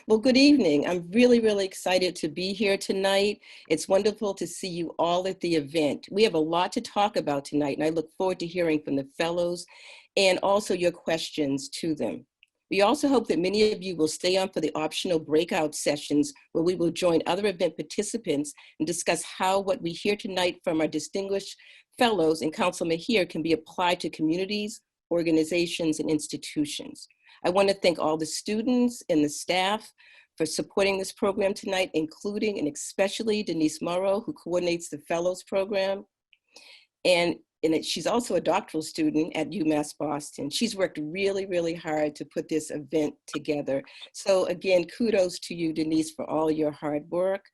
Well, good evening. I'm really excited to be here tonight. It's wonderful to see you all at the event. We have a lot to talk about tonight, and I look forward to hearing from the fellows and also your questions to them. We also hope that many of you will stay on for the optional breakout sessions where we will join other event participants and discuss how what we hear tonight from our distinguished fellows in Council Mejia can be applied to communities, organizations, and institutions. I want to thank all the students and the staff for supporting this program tonight, including and especially Denise Morrow, who coordinates the Fellows Program. And she's also a doctoral student at UMass Boston. She's worked really hard to put this event together. So again, kudos to you, Denise, for all your hard work.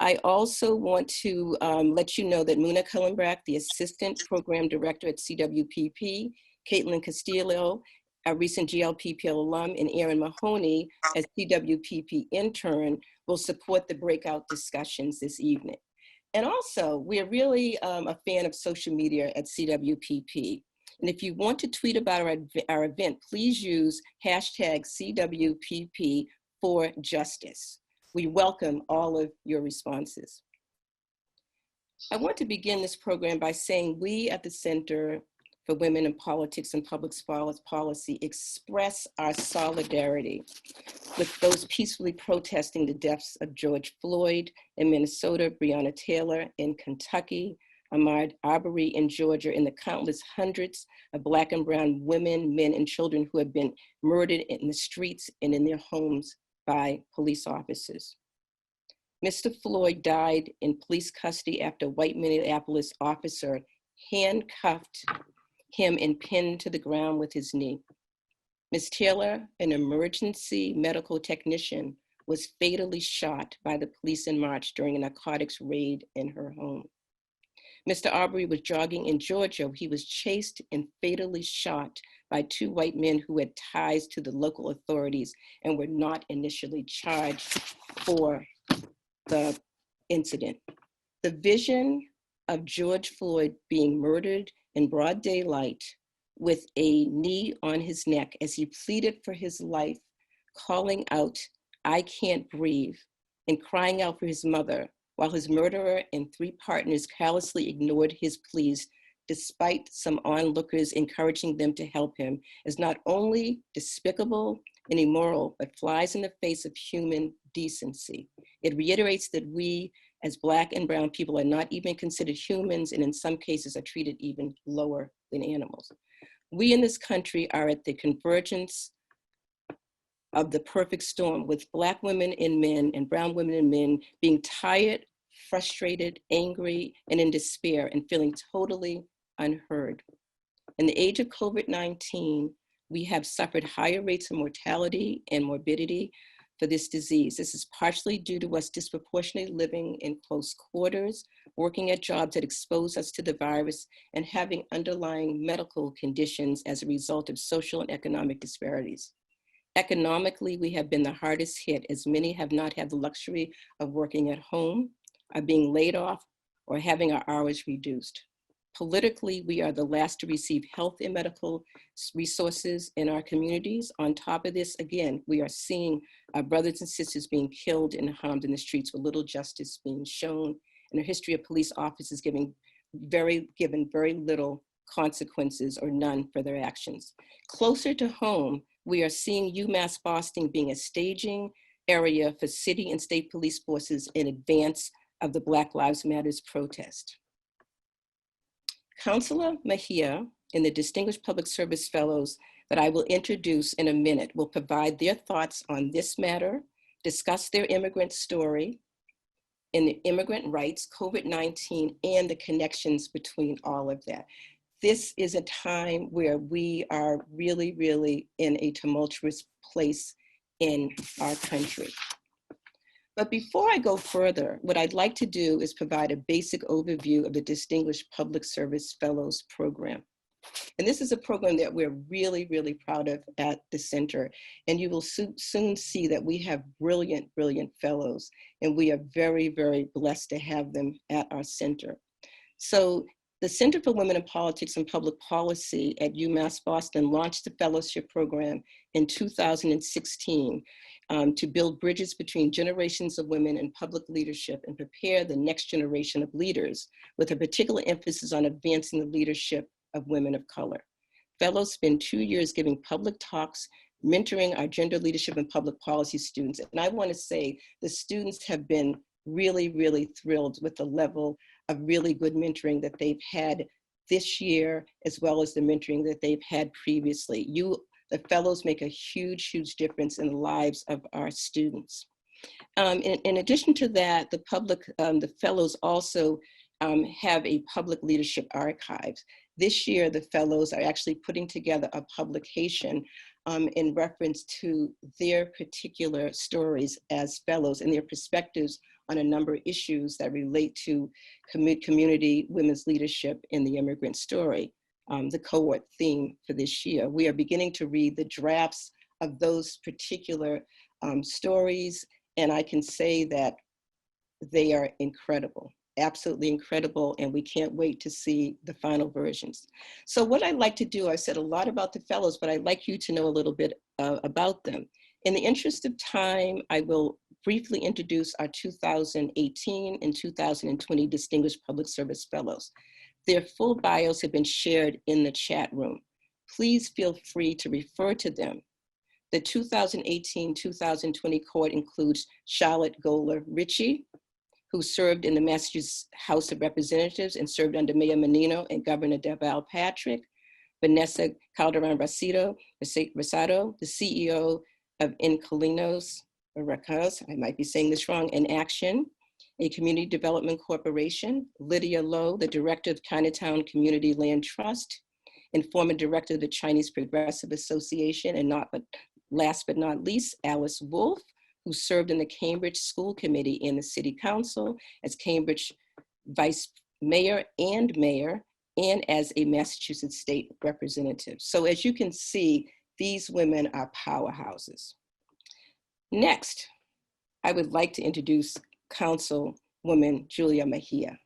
I also want to let you know that Muna Cullenbrack, the Assistant Program Director at CWPP, Caitlin Castillo, a recent GLPPL alum, and Erin Mahoney, as CWPP intern, will support the breakout discussions this evening. And also, we're really a fan of social media at CWPP. And if you want to tweet about our event, please use hashtag CWPP for justice. We welcome all of your responses. I want to begin this program by saying we at the Center for Women in Politics and Public Policy express our solidarity with those peacefully protesting the deaths of George Floyd in Minnesota, Breonna Taylor in Kentucky, Ahmaud Arbery in Georgia, and the countless hundreds of Black and brown women, men, and children who have been murdered in the streets and in their homes by police officers. Mr. Floyd died in police custody after a white Minneapolis officer handcuffed him and pinned to the ground with his knee. Ms. Taylor, an emergency medical technician, was fatally shot by the police in March during a narcotics raid in her home. Mr. Arbery was jogging in Georgia. He was chased and fatally shot by two white men who had ties to the local authorities and were not initially charged for the incident. The vision of George Floyd being murdered in broad daylight with a knee on his neck as he pleaded for his life, calling out, "I can't breathe," and crying out for his mother, while his murderer and three partners callously ignored his pleas, despite some onlookers encouraging them to help him, is not only despicable and immoral, but flies in the face of human decency. It reiterates that we, as Black and brown people, are not even considered humans, and in some cases are treated even lower than animals. We in this country are at the convergence of the perfect storm, with Black women and men and brown women and men being tired, frustrated, angry, and in despair, and feeling totally unheard. In the age of COVID-19, we have suffered higher rates of mortality and morbidity for this disease. This is partially due to us disproportionately living in close quarters, working at jobs that expose us to the virus, and having underlying medical conditions as a result of social and economic disparities. Economically, we have been the hardest hit, as many have not had the luxury of working at home, are being laid off, or having our hours reduced. Politically, we are the last to receive health and medical resources in our communities. On top of this, again, we are seeing our brothers and sisters being killed and harmed in the streets with little justice being shown, and a history of police officers given very little consequences or none for their actions. Closer to home, we are seeing UMass Boston being a staging area for city and state police forces in advance of the Black Lives Matters protest. Councilor Mejia and the Distinguished Public Service Fellows that I will introduce in a minute will provide their thoughts on this matter, discuss their immigrant story and the immigrant rights, COVID-19, and the connections between all of that. This is a time where we are really in a tumultuous place in our country. But before I go further, what I'd like to do is provide a basic overview of the Distinguished Public Service Fellows Program. And this is a program that we're really proud of at the center. And you will soon see that we have brilliant fellows, and we are very blessed to have them at our center. So the Center for Women in Politics and Public Policy at UMass Boston launched the fellowship program in 2016 to build bridges between generations of women in public leadership and prepare the next generation of leaders, with a particular emphasis on advancing the leadership of women of color. Fellows spend 2 years giving public talks, mentoring our gender leadership and public policy students. And I want to say the students have been really, really thrilled with the level of really good mentoring that they've had this year, as well as the mentoring that they've had previously. The fellows make a huge, huge difference in the lives of our students. In addition to that, the fellows also have a public leadership archive. This year, the fellows are actually putting together a publication in reference to their particular stories as fellows and their perspectives on a number of issues that relate to community women's leadership in the immigrant story, the cohort theme for this year. We are beginning to read the drafts of those particular stories, and I can say that they are incredible, absolutely incredible, and we can't wait to see the final versions. So what I'd like to do, I've said a lot about the fellows, but I'd like you to know a little bit about them. In the interest of time, I will briefly introduce our 2018 and 2020 Distinguished Public Service Fellows. Their full bios have been shared in the chat room. Please feel free to refer to them. The 2018-2020 cohort includes Charlotte Goler Ritchie, who served in the Massachusetts House of Representatives and served under Mayor Menino and Governor Deval Patrick. Vanessa Calderon Rosado, the CEO of Incolinos, Ricans, I might be saying this wrong, in Action, a community development corporation. Lydia Lowe, the director of Chinatown Community Land Trust, and former director of the Chinese Progressive Association, and last but not least, Alice Wolf, who served in the Cambridge School Committee in the City Council as Cambridge Vice Mayor and as a Massachusetts State Representative. So as you can see, these women are powerhouses. Next, I would like to introduce Councilwoman Julia Mejia.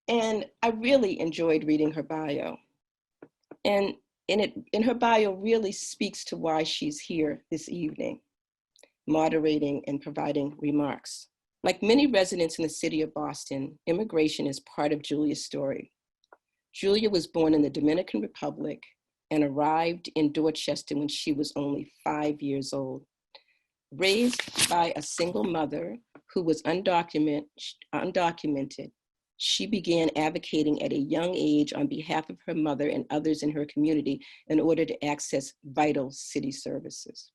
And I really enjoyed reading her bio. And her bio really speaks to why she's here this evening, moderating and providing remarks. Like many residents in the city of Boston, immigration is part of Julia's story. Julia was born in the Dominican Republic and arrived in Dorchester when she was only 5 years old. Raised by a single mother who was undocumented, she began advocating at a young age on behalf of her mother and others in her community in order to access vital city services.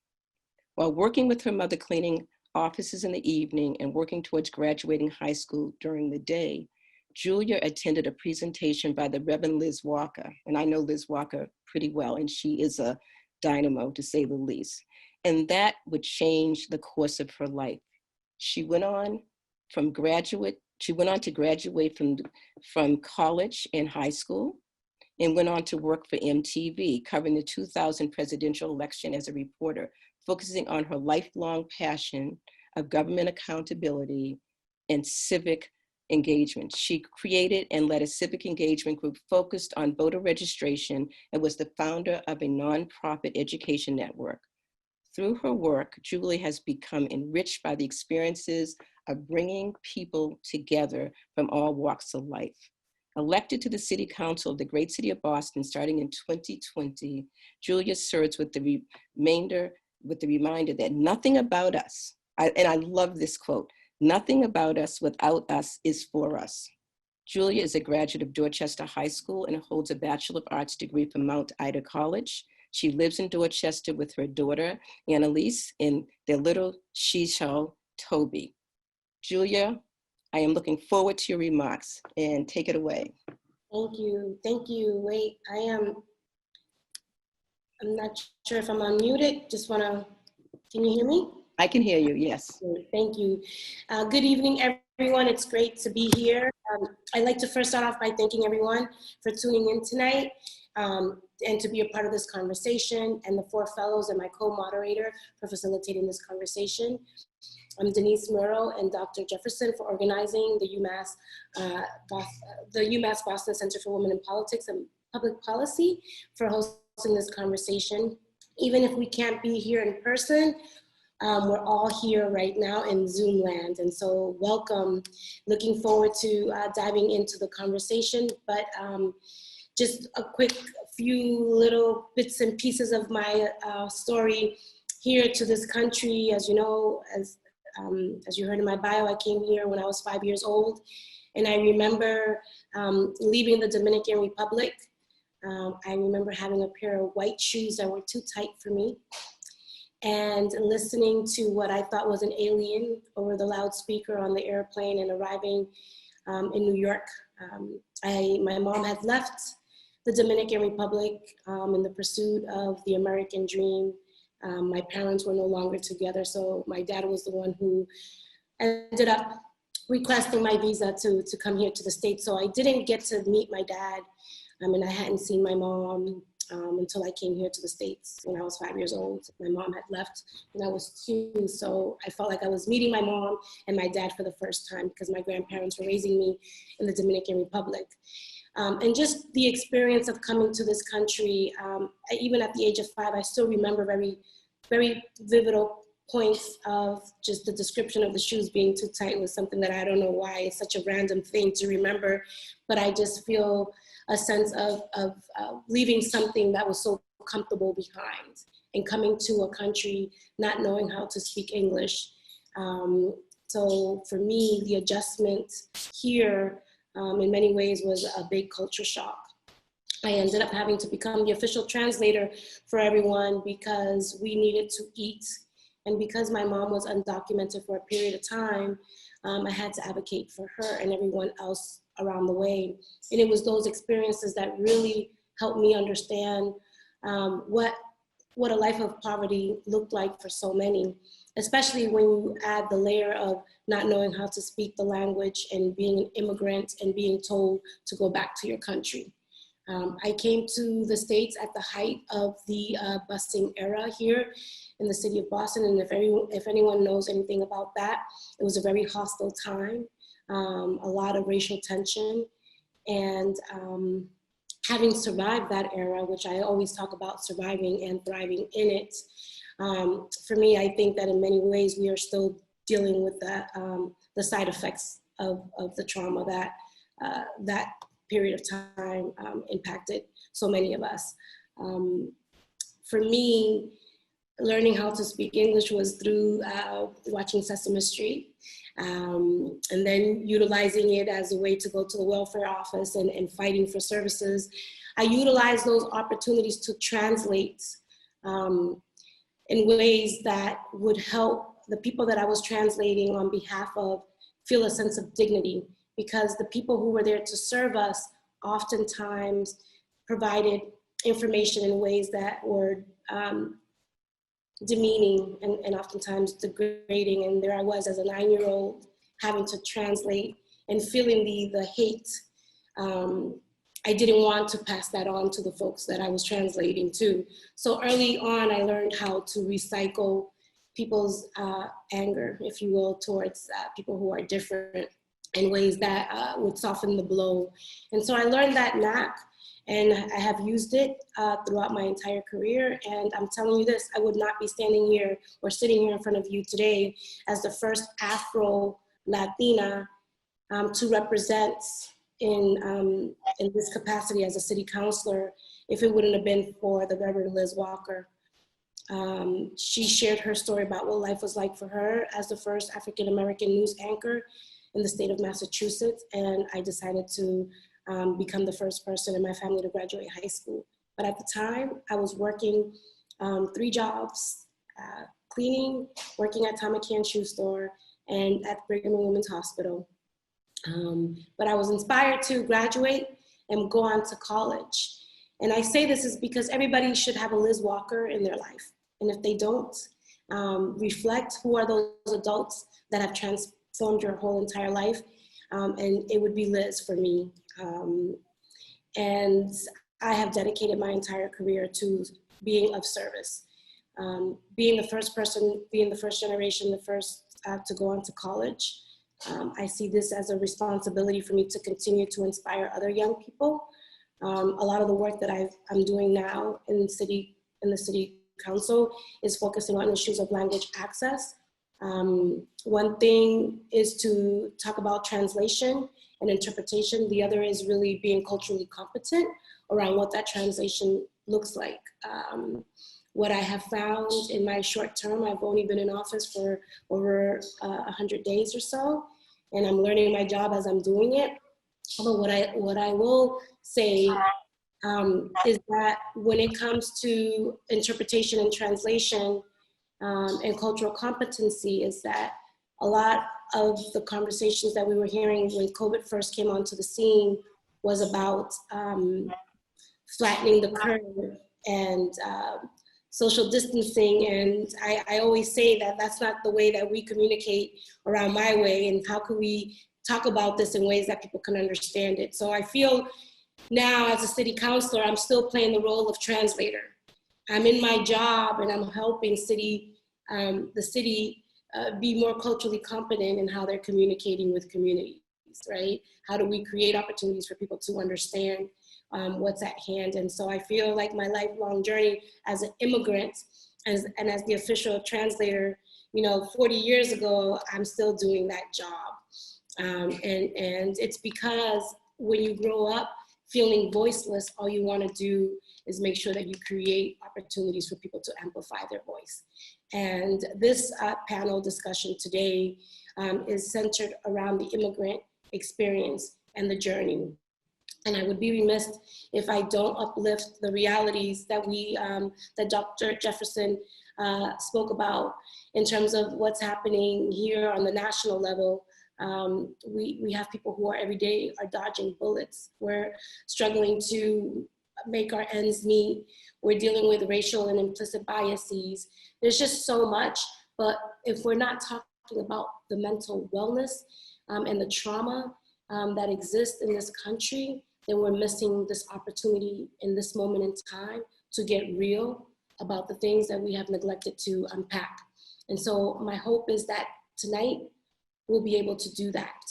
While working with her mother cleaning offices in the evening and working towards graduating high school during the day, Julia attended a presentation by the Reverend Liz Walker, and I know Liz Walker pretty well, and she is a dynamo to say the least. And that would change the course of her life. She went on to graduate from college and high school, and went on to work for MTV, covering the 2000 presidential election as a reporter, focusing on her lifelong passion of government accountability and civic engagement. She created and led a civic engagement group focused on voter registration and was the founder of a nonprofit education network. Through her work, Julie has become enriched by the experiences of bringing people together from all walks of life. Elected to the City Council of the great city of Boston starting in 2020, Julia serves with the reminder that nothing about us, and I love this quote, nothing about us without us is for us. Julia is a graduate of Dorchester High School and holds a Bachelor of Arts degree from Mount Ida College. She lives in Dorchester with her daughter, Annalise, and their little she-show, Toby. Julia, I am looking forward to your remarks, and take it away. Thank you. Wait, I'm not sure if I'm unmuted. Can you hear me? I can hear you, yes. Thank you. Good evening, everyone. It's great to be here. I'd like to first start off by thanking everyone for tuning in tonight and to be a part of this conversation, and the 4 fellows and my co-moderator for facilitating this conversation. I'm Denise Murrow and Dr. Jefferson for organizing the UMass Boston Center for Women in Politics and Public Policy for hosting this conversation. Even if we can't be here in person, we're all here right now in Zoom land. And so welcome, looking forward to diving into the conversation, but just a quick few little bits and pieces of my story here to this country. As you know, as you heard in my bio, I came here when I was 5 years old. And I remember leaving the Dominican Republic. I remember having a pair of white shoes that were too tight for me, and listening to what I thought was an alien over the loudspeaker on the airplane and arriving in New York. My mom had left the Dominican Republic in the pursuit of the American dream. My parents were no longer together, so my dad was the one who ended up requesting my visa to come here to the States. So I didn't get to meet my dad, and I hadn't seen my mom until I came here to the States when I was 5 years old. My mom had left when I was 2, so I felt like I was meeting my mom and my dad for the first time because my grandparents were raising me in the Dominican Republic. And just the experience of coming to this country, even at the age of 5, I still remember very, very vivid points of just the description of the shoes being too tight was something that I don't know why it's such a random thing to remember, but I just feel a sense of leaving something that was so comfortable behind and coming to a country not knowing how to speak English. So for me, the adjustment here in many ways was a big culture shock. I ended up having to become the official translator for everyone because we needed to eat. And because my mom was undocumented for a period of time, I had to advocate for her and everyone else around the way. And it was those experiences that really helped me understand what a life of poverty looked like for so many, especially when you add the layer of not knowing how to speak the language and being an immigrant and being told to go back to your country. I came to the States at the height of the busing era here in the city of Boston. And if anyone knows anything about that, it was a very hostile time, a lot of racial tension. And having survived that era, which I always talk about surviving and thriving in it, for me, I think that in many ways we are still dealing with the side effects of the trauma that period of time impacted so many of us. For me, learning how to speak English was through watching Sesame Street, and then utilizing it as a way to go to the welfare office and fighting for services. I utilized those opportunities to translate in ways that would help the people that I was translating on behalf of feel a sense of dignity, because the people who were there to serve us oftentimes provided information in ways that were demeaning and oftentimes degrading. And there I was as a 9-year-old having to translate and feeling the hate. I didn't want to pass that on to the folks that I was translating to. So early on, I learned how to recycle people's anger, if you will, towards people who are different in ways that would soften the blow. And so I learned that knack, and I have used it throughout my entire career. And I'm telling you this, I would not be standing here or sitting here in front of you today as the first Afro-Latina to represent in this capacity as a city councilor if it wouldn't have been for the Reverend Liz Walker. She shared her story about what life was like for her as the first African-American news anchor in the state of Massachusetts, and I decided to become the first person in my family to graduate high school. But at the time, I was working 3 jobs, cleaning, working at Tom McCann's shoe store, and at Brigham and Women's Hospital. But I was inspired to graduate and go on to college. And I say this is because everybody should have a Liz Walker in their life. And if they don't, reflect who are those adults that have transformed your whole entire life. And it would be Liz for me. And I have dedicated my entire career to being of service. Being the first person, being the first generation, the first to go on to college. I see this as a responsibility for me to continue to inspire other young people. A lot of the work that I'm doing now in the city Council is focusing on issues of language access. One thing is to talk about translation and interpretation. The other is really being culturally competent around what that translation looks like. What I have found in my short term, I've only been in office for over 100 days or so, and I'm learning my job as I'm doing it. But what I will say is that when it comes to interpretation and translation and cultural competency, is that a lot of the conversations that we were hearing when COVID first came onto the scene was about flattening the curve and social distancing. And I always say that that's not the way that we communicate around my way, and how can we talk about this in ways that people can understand it. So I feel now as a city councilor, I'm still playing the role of translator. I'm in my job and I'm helping the city be more culturally competent in how they're communicating with communities, right? How do we create opportunities for people to understand what's at hand? And so I feel like my lifelong journey as an immigrant and as the official translator, 40 years ago, I'm still doing that job. And it's because when you grow up feeling voiceless, all you want to do is make sure that you create opportunities for people to amplify their voice. And this panel discussion today is centered around the immigrant experience and the journey. And I would be remiss if I don't uplift the realities that that Dr. Jefferson spoke about in terms of what's happening here on the national level. We have people who are every day are dodging bullets. We're struggling to make our ends meet. We're dealing with racial and implicit biases. There's just so much, but if we're not talking about the mental wellness and the trauma that exists in this country, then we're missing this opportunity in this moment in time to get real about the things that we have neglected to unpack. And so my hope is that tonight we'll be able to do that.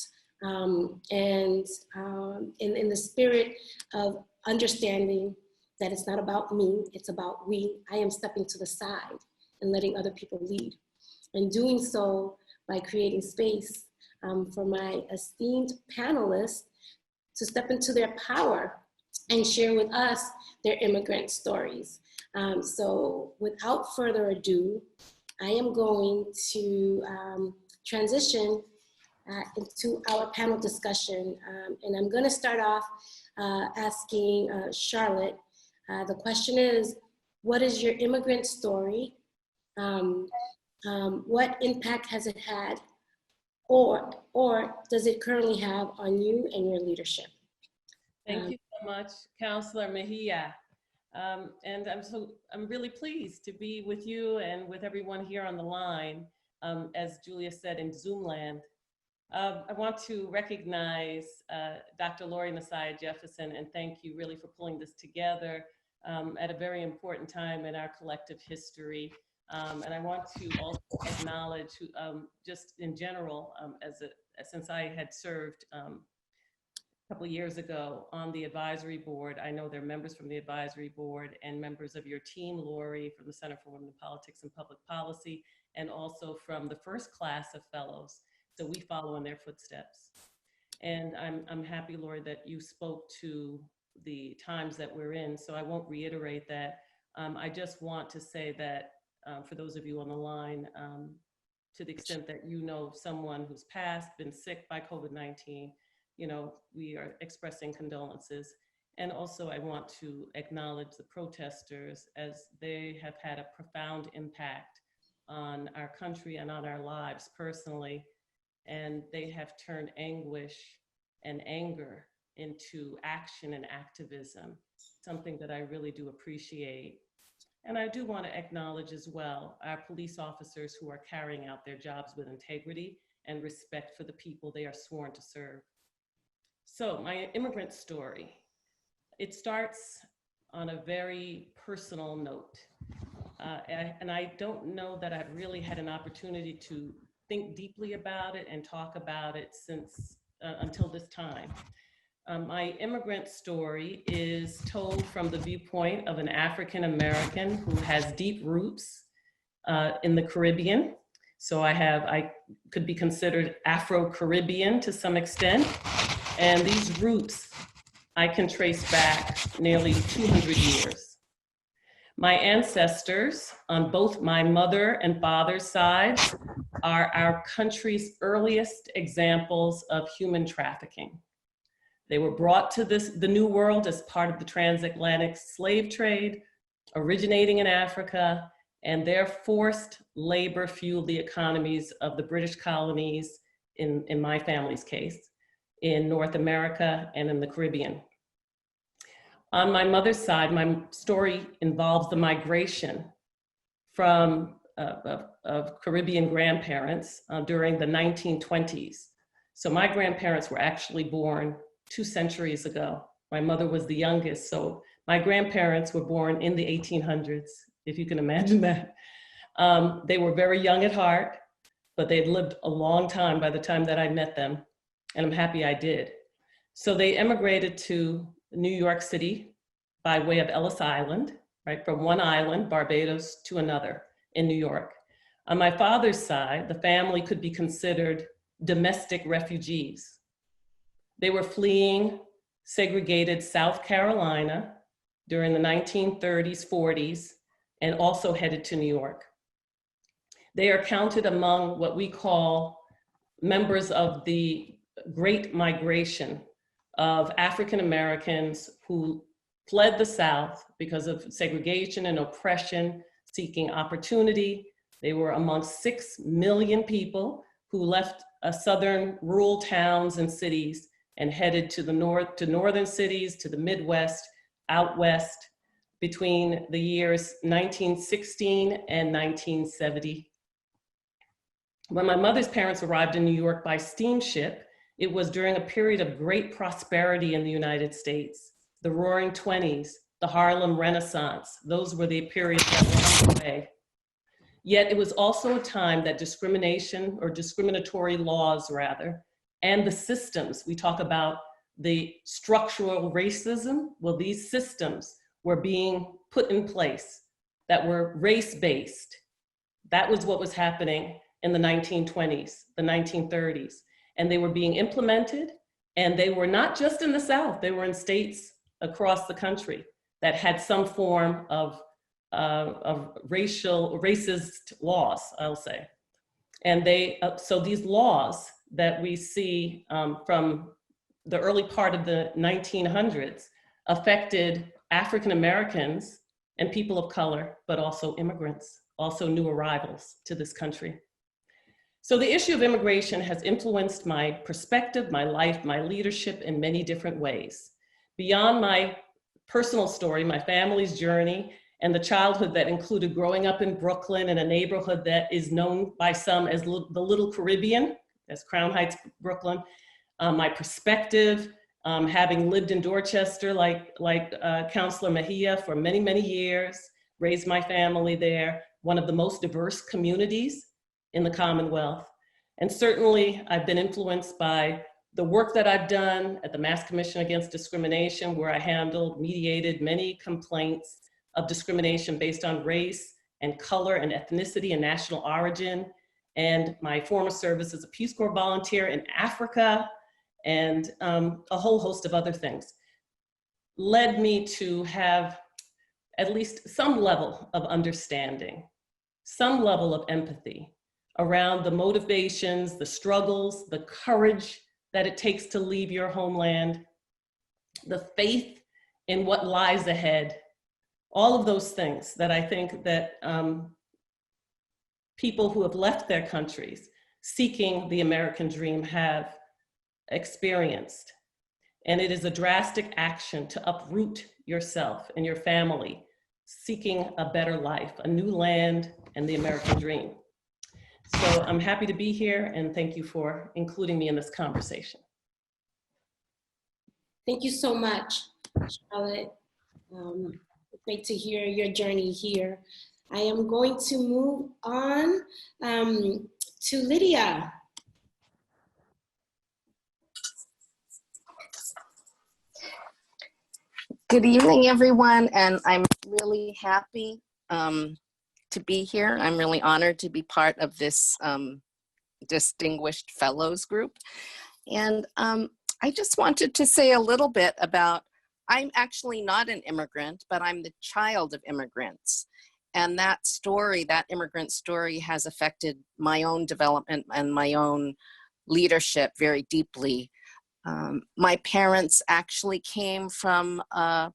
In the spirit of understanding that it's not about me, it's about we, I am stepping to the side and letting other people lead. And doing so by creating space for my esteemed panelists to step into their power and share with us their immigrant stories. So without further ado, I am going to transition into our panel discussion. And I'm gonna start off asking Charlotte, the question is, what is your immigrant story? What impact has it had, or does it currently have on you and your leadership? Thank you so much, Councilor Mejia. And I'm really pleased to be with you and with everyone here on the line, as Julia said, in Zoom land. I want to recognize Dr. Lori Messiah Jefferson and thank you really for pulling this together at a very important time in our collective history. And I want to also acknowledge, just in general, since I had served a couple of years ago on the advisory board, I know there are members from the advisory board and members of your team, Lori, from the Center for Women in Politics and Public Policy, and also from the first class of fellows. So we follow in their footsteps. And I'm happy, Lori, that you spoke to the times that we're in, so I won't reiterate that. I just want to say that for those of you on the line, to the extent that you know someone who's passed, been sick by COVID-19, we are expressing condolences. And also I want to acknowledge the protesters, as they have had a profound impact on our country and on our lives personally. And they have turned anguish and anger into action and activism, something that I really do appreciate. And I do want to acknowledge as well our police officers who are carrying out their jobs with integrity and respect for the people they are sworn to serve. So my immigrant story, it starts on a very personal note. And I don't know that I've really had an opportunity to think deeply about it and talk about it since until this time. My immigrant story is told from the viewpoint of an African American who has deep roots in the Caribbean. So I could be considered Afro-Caribbean to some extent. And these roots I can trace back nearly 200 years. My ancestors on both my mother and father's sides are our country's earliest examples of human trafficking. They were brought to the New World as part of the transatlantic slave trade, originating in Africa, and their forced labor fueled the economies of the British colonies, in my family's case, in North America and in the Caribbean. On my mother's side, my story involves the migration from of Caribbean grandparents during the 1920s. So my grandparents were actually born 2 centuries ago. My mother was the youngest, so my grandparents were born in the 1800s, if you can imagine that. They were very young at heart, but they'd lived a long time by the time that I met them, and I'm happy I did. So they emigrated to New York City by way of Ellis Island, right, from one island, Barbados, to another in New York. On my father's side, the family could be considered domestic refugees. They were fleeing segregated South Carolina during the 1930s, 40s, and also headed to New York. They are counted among what we call members of the Great Migration of African Americans who fled the South because of segregation and oppression, seeking opportunity. They were among 6 million people who left southern rural towns and cities and headed to the north, to northern cities, to the Midwest, out west, between the years 1916 and 1970. When my mother's parents arrived in New York by steamship, it was during a period of great prosperity in the United States. The Roaring 20s, the Harlem Renaissance, those were the periods that were underway. Yet it was also a time that discrimination, or discriminatory laws rather, and the systems, we talk about the structural racism, well, these systems were being put in place that were race-based. That was what was happening in the 1920s, the 1930s. And they were being implemented, and they were not just in the South, they were in states across the country that had some form of racist laws, I'll say. And so these laws that we see from the early part of the 1900s affected African Americans and people of color, but also immigrants, also new arrivals to this country. So the issue of immigration has influenced my perspective, my life, my leadership in many different ways. Beyond my personal story, my family's journey, and the childhood that included growing up in Brooklyn in a neighborhood that is known by some as the Little Caribbean, as Crown Heights, Brooklyn. My perspective, having lived in Dorchester like Councilor Mejia for many, many years, raised my family there, one of the most diverse communities in the Commonwealth. And certainly I've been influenced by the work that I've done at the Mass Commission Against Discrimination, where I handled, mediated many complaints of discrimination based on race and color and ethnicity and national origin, and my former service as a Peace Corps volunteer in Africa, and a whole host of other things, led me to have at least some level of understanding, some level of empathy around the motivations, the struggles, the courage that it takes to leave your homeland, the faith in what lies ahead, all of those things that I think that people who have left their countries seeking the American dream have experienced. And it is a drastic action to uproot yourself and your family, seeking a better life, a new land, and the American dream. So I'm happy to be here, and thank you for including me in this conversation. Thank you so much, Charlotte. Great to hear your journey here. I am going to move on to Lydia. Good evening, everyone, and I'm really happy to be here. I'm really honored to be part of this distinguished fellows group. And I just wanted to say a little bit about, I'm actually not an immigrant, but I'm the child of immigrants. And that story, that immigrant story, has affected my own development and my own leadership very deeply. My parents actually came from a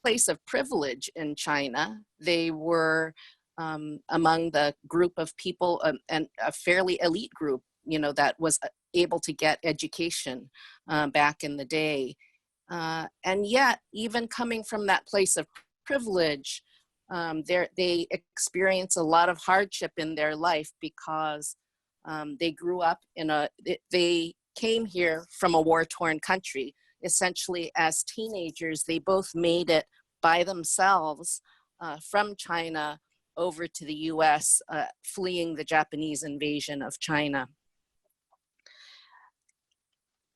place of privilege in China. They were among the group of people, and a fairly elite group, you know, that was able to get education back in the day. And yet, even coming from that place of privilege, they experience a lot of hardship in their life because they grew up they came here from a war-torn country. Essentially, as teenagers, they both made it by themselves from China over to the US, fleeing the Japanese invasion of China.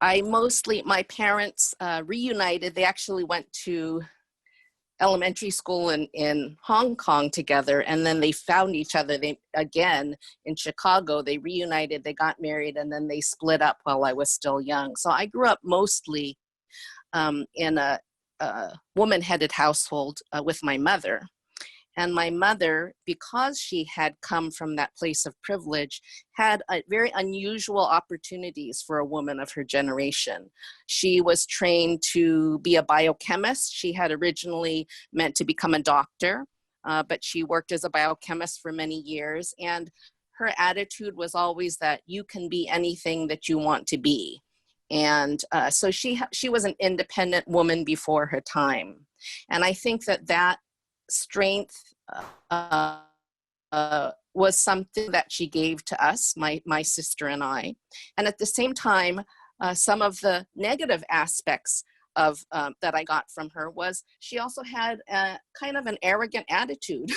My parents reunited. They actually went to elementary school in Hong Kong together, and then they found each other again in Chicago. They reunited, they got married, and then they split up while I was still young. So I grew up mostly in a woman-headed household with my mother. And my mother, because she had come from that place of privilege, had very unusual opportunities for a woman of her generation. She was trained to be a biochemist. She had originally meant to become a doctor, but she worked as a biochemist for many years. And her attitude was always that you can be anything that you want to be. And so she was an independent woman before her time. And I think that strength was something that she gave to us, my sister and I. And at the same time, some of the negative aspects of that I got from her was she also had kind of an arrogant attitude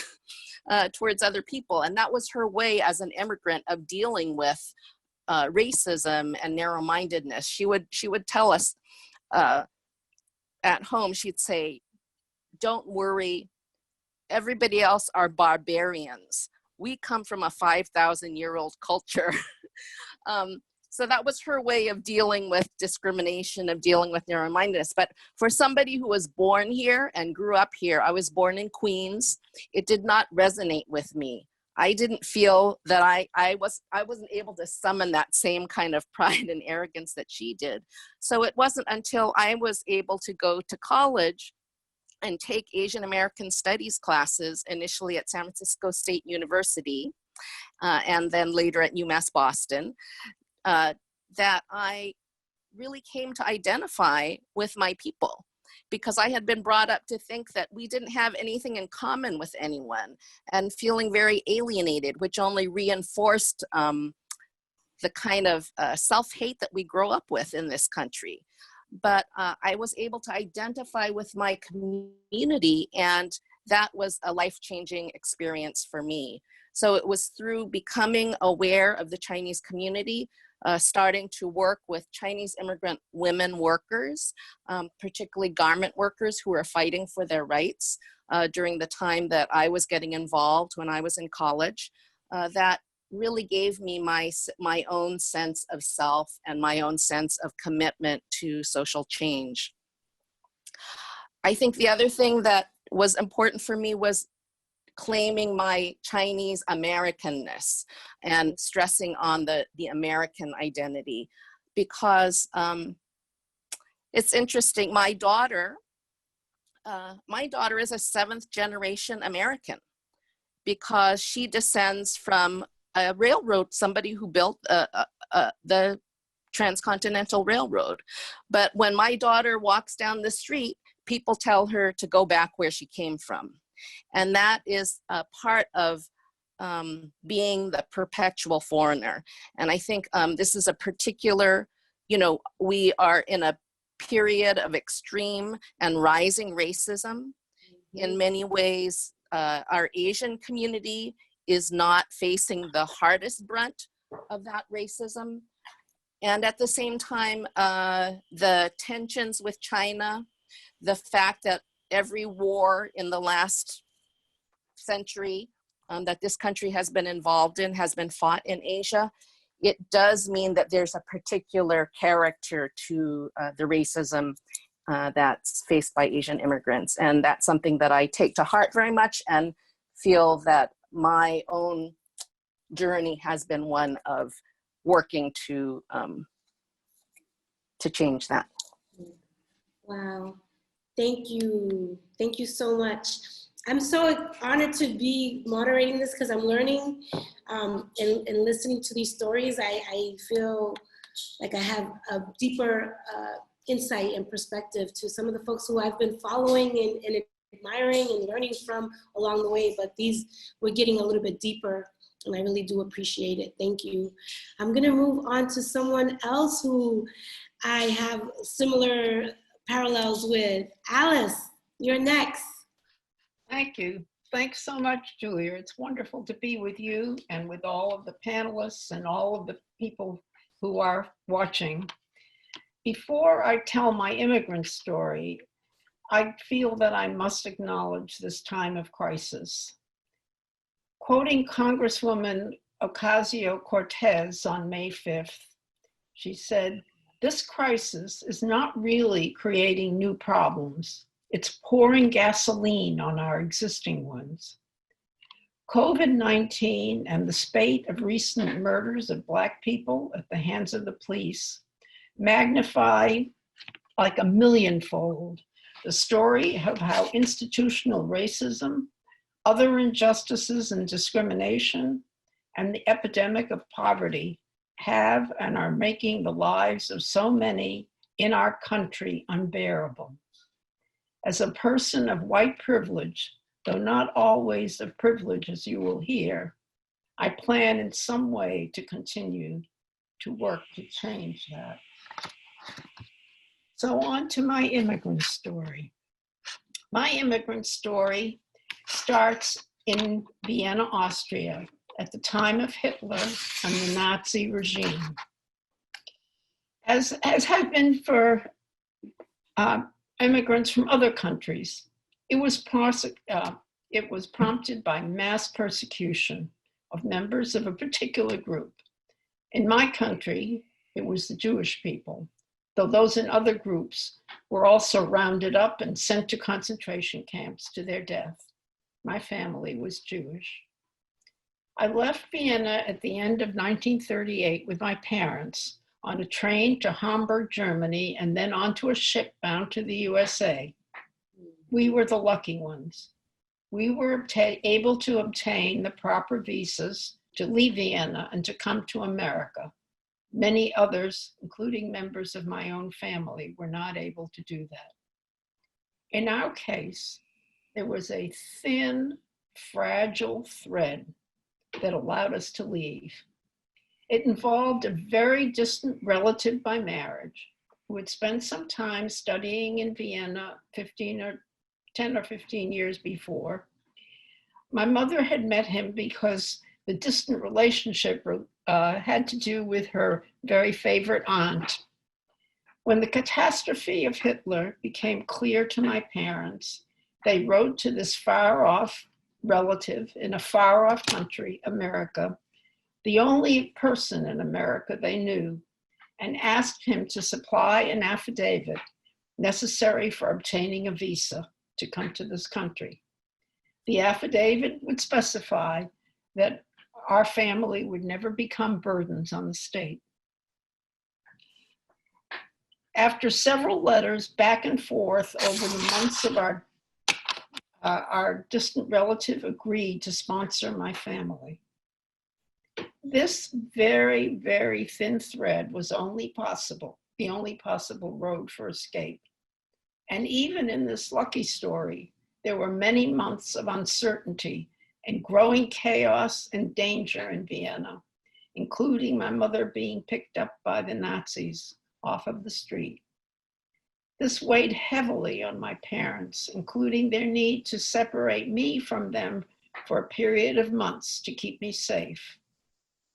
towards other people. And that was her way as an immigrant of dealing with racism and narrow-mindedness. She would tell us at home, she'd say, "Don't worry, everybody else are barbarians. We come from a 5,000-year-old culture." So that was her way of dealing with discrimination, of dealing with narrow-mindedness. But for somebody who was born here and grew up here, I was born in Queens, it did not resonate with me. I didn't feel that I wasn't able to summon that same kind of pride and arrogance that she did. So it wasn't until I was able to go to college and take Asian American Studies classes, initially at San Francisco State University, and then later at UMass Boston, that I really came to identify with my people, because I had been brought up to think that we didn't have anything in common with anyone, and feeling very alienated, which only reinforced the kind of self-hate that we grow up with in this country. But I was able to identify with my community, and that was a life-changing experience for me. So it was through becoming aware of the Chinese community, starting to work with Chinese immigrant women workers, particularly garment workers who were fighting for their rights during the time that I was getting involved when I was in college, that really gave me my own sense of self and my own sense of commitment to social change. I think the other thing that was important for me was claiming my Chinese Americanness and stressing on the American identity, because it's interesting. My daughter is a 7th generation American, because she descends from a railroad, somebody who built the Transcontinental Railroad. But when my daughter walks down the street, people tell her to go back where she came from. And that is a part of being the perpetual foreigner. And I think this is a particular, we are in a period of extreme and rising racism. In many ways, our Asian community is not facing the hardest brunt of that racism. And at the same time, the tensions with China, the fact that every war in the last century that this country has been involved in has been fought in Asia, it does mean that there's a particular character to the racism that's faced by Asian immigrants. And that's something that I take to heart very much and feel that my own journey has been one of working to change that. Wow. Thank you. Thank you so much. I'm so honored to be moderating this because I'm learning and listening to these stories. I feel like I have a deeper insight and perspective to some of the folks who I've been following and admiring and learning from along the way, but these we're getting a little bit deeper, and I really do appreciate it. Thank you. I'm gonna move on to someone else who I have similar parallels with. Alice, you're next. Thank you. Thanks so much, Julia. It's wonderful to be with you and with all of the panelists and all of the people who are watching. Before I tell my immigrant story, I feel that I must acknowledge this time of crisis. Quoting Congresswoman Ocasio-Cortez on May 5th, she said, "This crisis is not really creating new problems. It's pouring gasoline on our existing ones." COVID-19 and the spate of recent murders of Black people at the hands of the police magnify like a millionfold the story of how institutional racism, other injustices and discrimination, and the epidemic of poverty have and are making the lives of so many in our country unbearable. As a person of white privilege, though not always of privilege as you will hear, I plan in some way to continue to work to change that. So on to my immigrant story. My immigrant story starts in Vienna, Austria, at the time of Hitler and the Nazi regime. As has been for immigrants from other countries, it was prompted by mass persecution of members of a particular group. In my country, it was the Jewish people, though those in other groups were also rounded up and sent to concentration camps to their death. My family was Jewish. I left Vienna at the end of 1938 with my parents on a train to Hamburg, Germany, and then onto a ship bound to the USA. We were the lucky ones. We were able to obtain the proper visas to leave Vienna and to come to America. Many others, including members of my own family, were not able to do that. In our case, there was a thin, fragile thread that allowed us to leave. It involved a very distant relative by marriage who had spent some time studying in Vienna 10 or 15 years before. My mother had met him because the distant relationship had to do with her very favorite aunt. When the catastrophe of Hitler became clear to my parents, they wrote to this far-off relative in a far-off country, America, the only person in America they knew, and asked him to supply an affidavit necessary for obtaining a visa to come to this country. The affidavit would specify that our family would never become burdens on the state. After several letters back and forth over the months of our distant relative agreed to sponsor my family. This very, very thin thread was the only possible road for escape. And even in this lucky story, there were many months of uncertainty and growing chaos and danger in Vienna, including my mother being picked up by the Nazis off of the street. This weighed heavily on my parents, including their need to separate me from them for a period of months to keep me safe.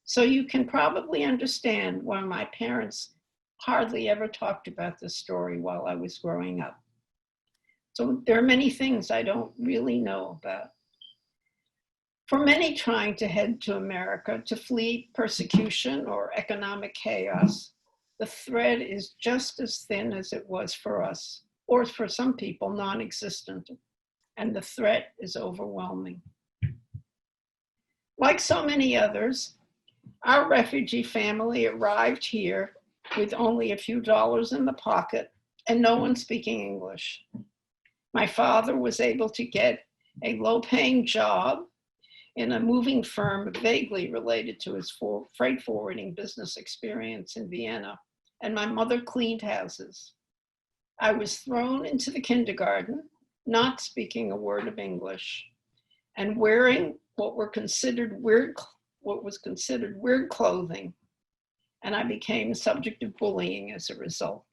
So you can probably understand why my parents hardly ever talked about this story while I was growing up. So there are many things I don't really know about. For many trying to head to America to flee persecution or economic chaos, the thread is just as thin as it was for us, or for some people, non-existent, and the threat is overwhelming. Like so many others, our refugee family arrived here with only a few dollars in the pocket and no one speaking English. My father was able to get a low-paying job in a moving firm vaguely related to his freight forwarding business experience in Vienna, and my mother cleaned houses. I was thrown into the kindergarten, not speaking a word of English, and wearing what was considered weird clothing, and I became the subject of bullying as a result.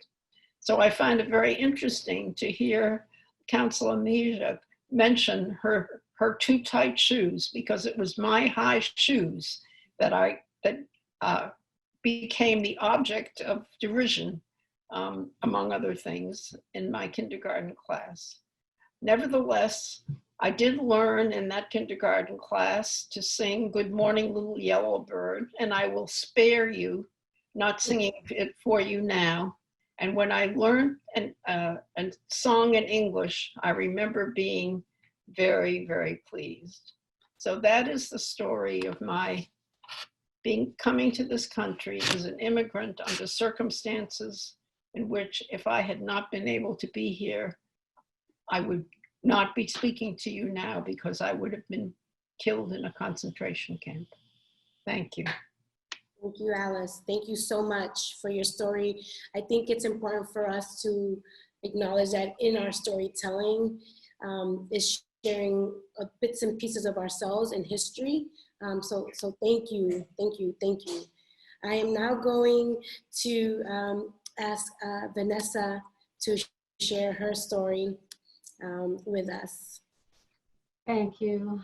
So I find it very interesting to hear Councilor Mejia mention her too tight shoes, because it was my high shoes that became the object of derision, among other things, in my kindergarten class. Nevertheless, I did learn in that kindergarten class to sing Good Morning Little Yellow Bird, and I will spare you not singing it for you now. And when I learned and sung in English, I remember being very, very pleased. So that is the story of my coming to this country as an immigrant under circumstances in which, if I had not been able to be here, I would not be speaking to you now, because I would have been killed in a concentration camp. Thank you. Thank you, Alice. Thank you so much for your story. I think it's important for us to acknowledge that in our storytelling is sharing bits and pieces of ourselves and history. So thank you, thank you, thank you. I am now going to ask Vanessa to share her story with us. Thank you,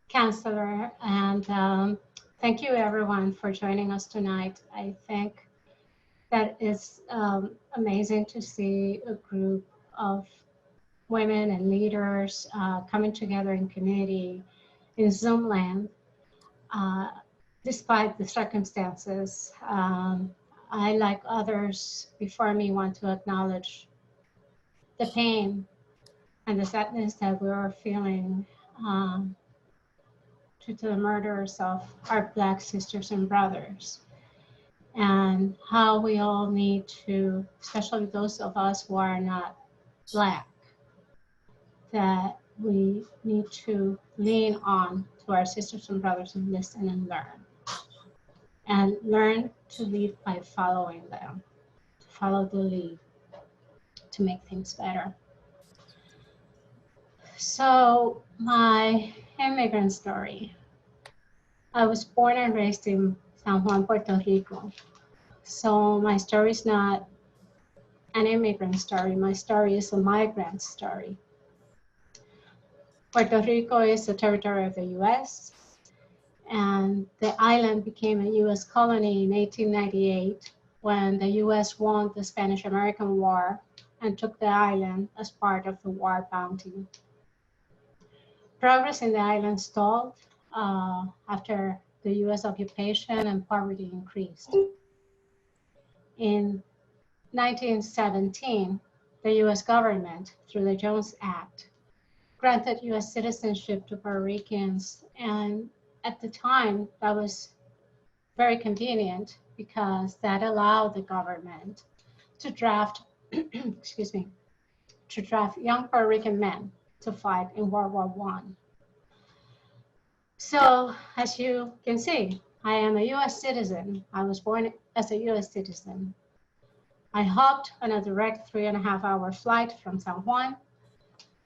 Counselor, and thank you everyone for joining us tonight. I think that it's amazing to see a group of women and leaders coming together in community in Zoom land, despite the circumstances. I, like others before me, want to acknowledge the pain and the sadness that we are feeling due to the murders of our Black sisters and brothers, and how we all need to, especially those of us who are not Black, that we need to lean on to our sisters and brothers and listen and learn to lead by following them, to follow the lead, to make things better. So my immigrant story. I was born and raised in San Juan, Puerto Rico. So my story is not an immigrant story. My story is a migrant story. Puerto Rico is a territory of the US, and the island became a US colony in 1898 when the US won the Spanish-American War and took the island as part of the war bounty. Progress in the island stalled after the US occupation and poverty increased. In 1917, the US government, through the Jones Act, granted US citizenship to Puerto Ricans, and at the time that was very convenient because that allowed the government to draft, excuse me, to draft young Puerto Rican men to fight in World War I. So as you can see, I am a US citizen. I was born as a US citizen. I hopped on a direct 3.5-hour flight from San Juan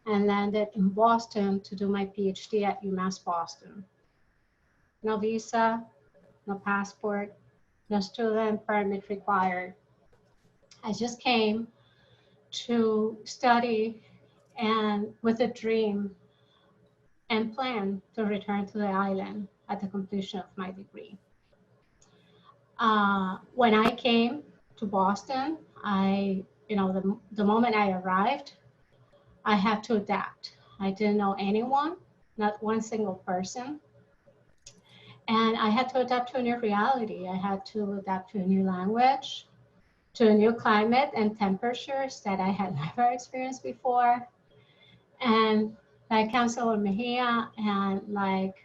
and landed in Boston to do my PhD at UMass Boston. No visa, no passport, no student permit required. I just came to study and with a dream and plan to return to the island at the completion of my degree. When I came to Boston, the moment I arrived, I had to adapt. I didn't know anyone, not one single person. And I had to adapt to a new reality. I had to adapt to a new language, to a new climate and temperatures that I had never experienced before. And like Councilor Mejia and like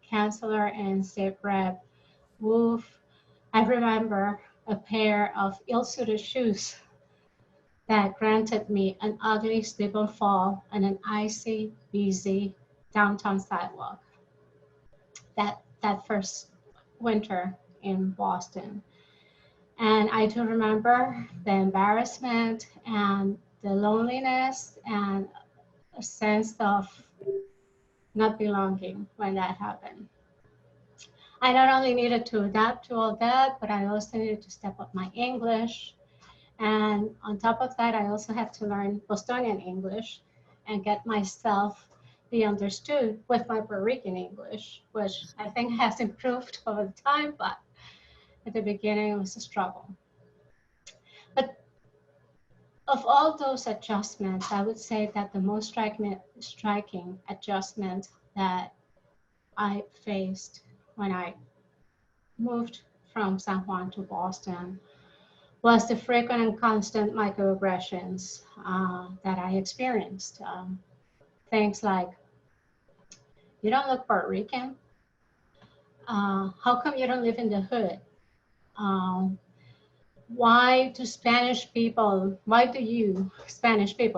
Councilor and State Rep Wolf, I remember a pair of ill-suited shoes that granted me an ugly slip and fall on an icy, busy downtown sidewalk that first winter in Boston. And I do remember the embarrassment and the loneliness and a sense of not belonging when that happened. I not only needed to adapt to all that, but I also needed to step up my English. And on top of that, I also had to learn Bostonian English and get myself be understood with my Puerto Rican English, which I think has improved over time, but at the beginning it was a struggle. But of all those adjustments, I would say that the most striking adjustment that I faced when I moved from San Juan to Boston was the frequent and constant microaggressions that I experienced. Things like, you don't look Puerto Rican. How come you don't live in the hood? Why do you Spanish people,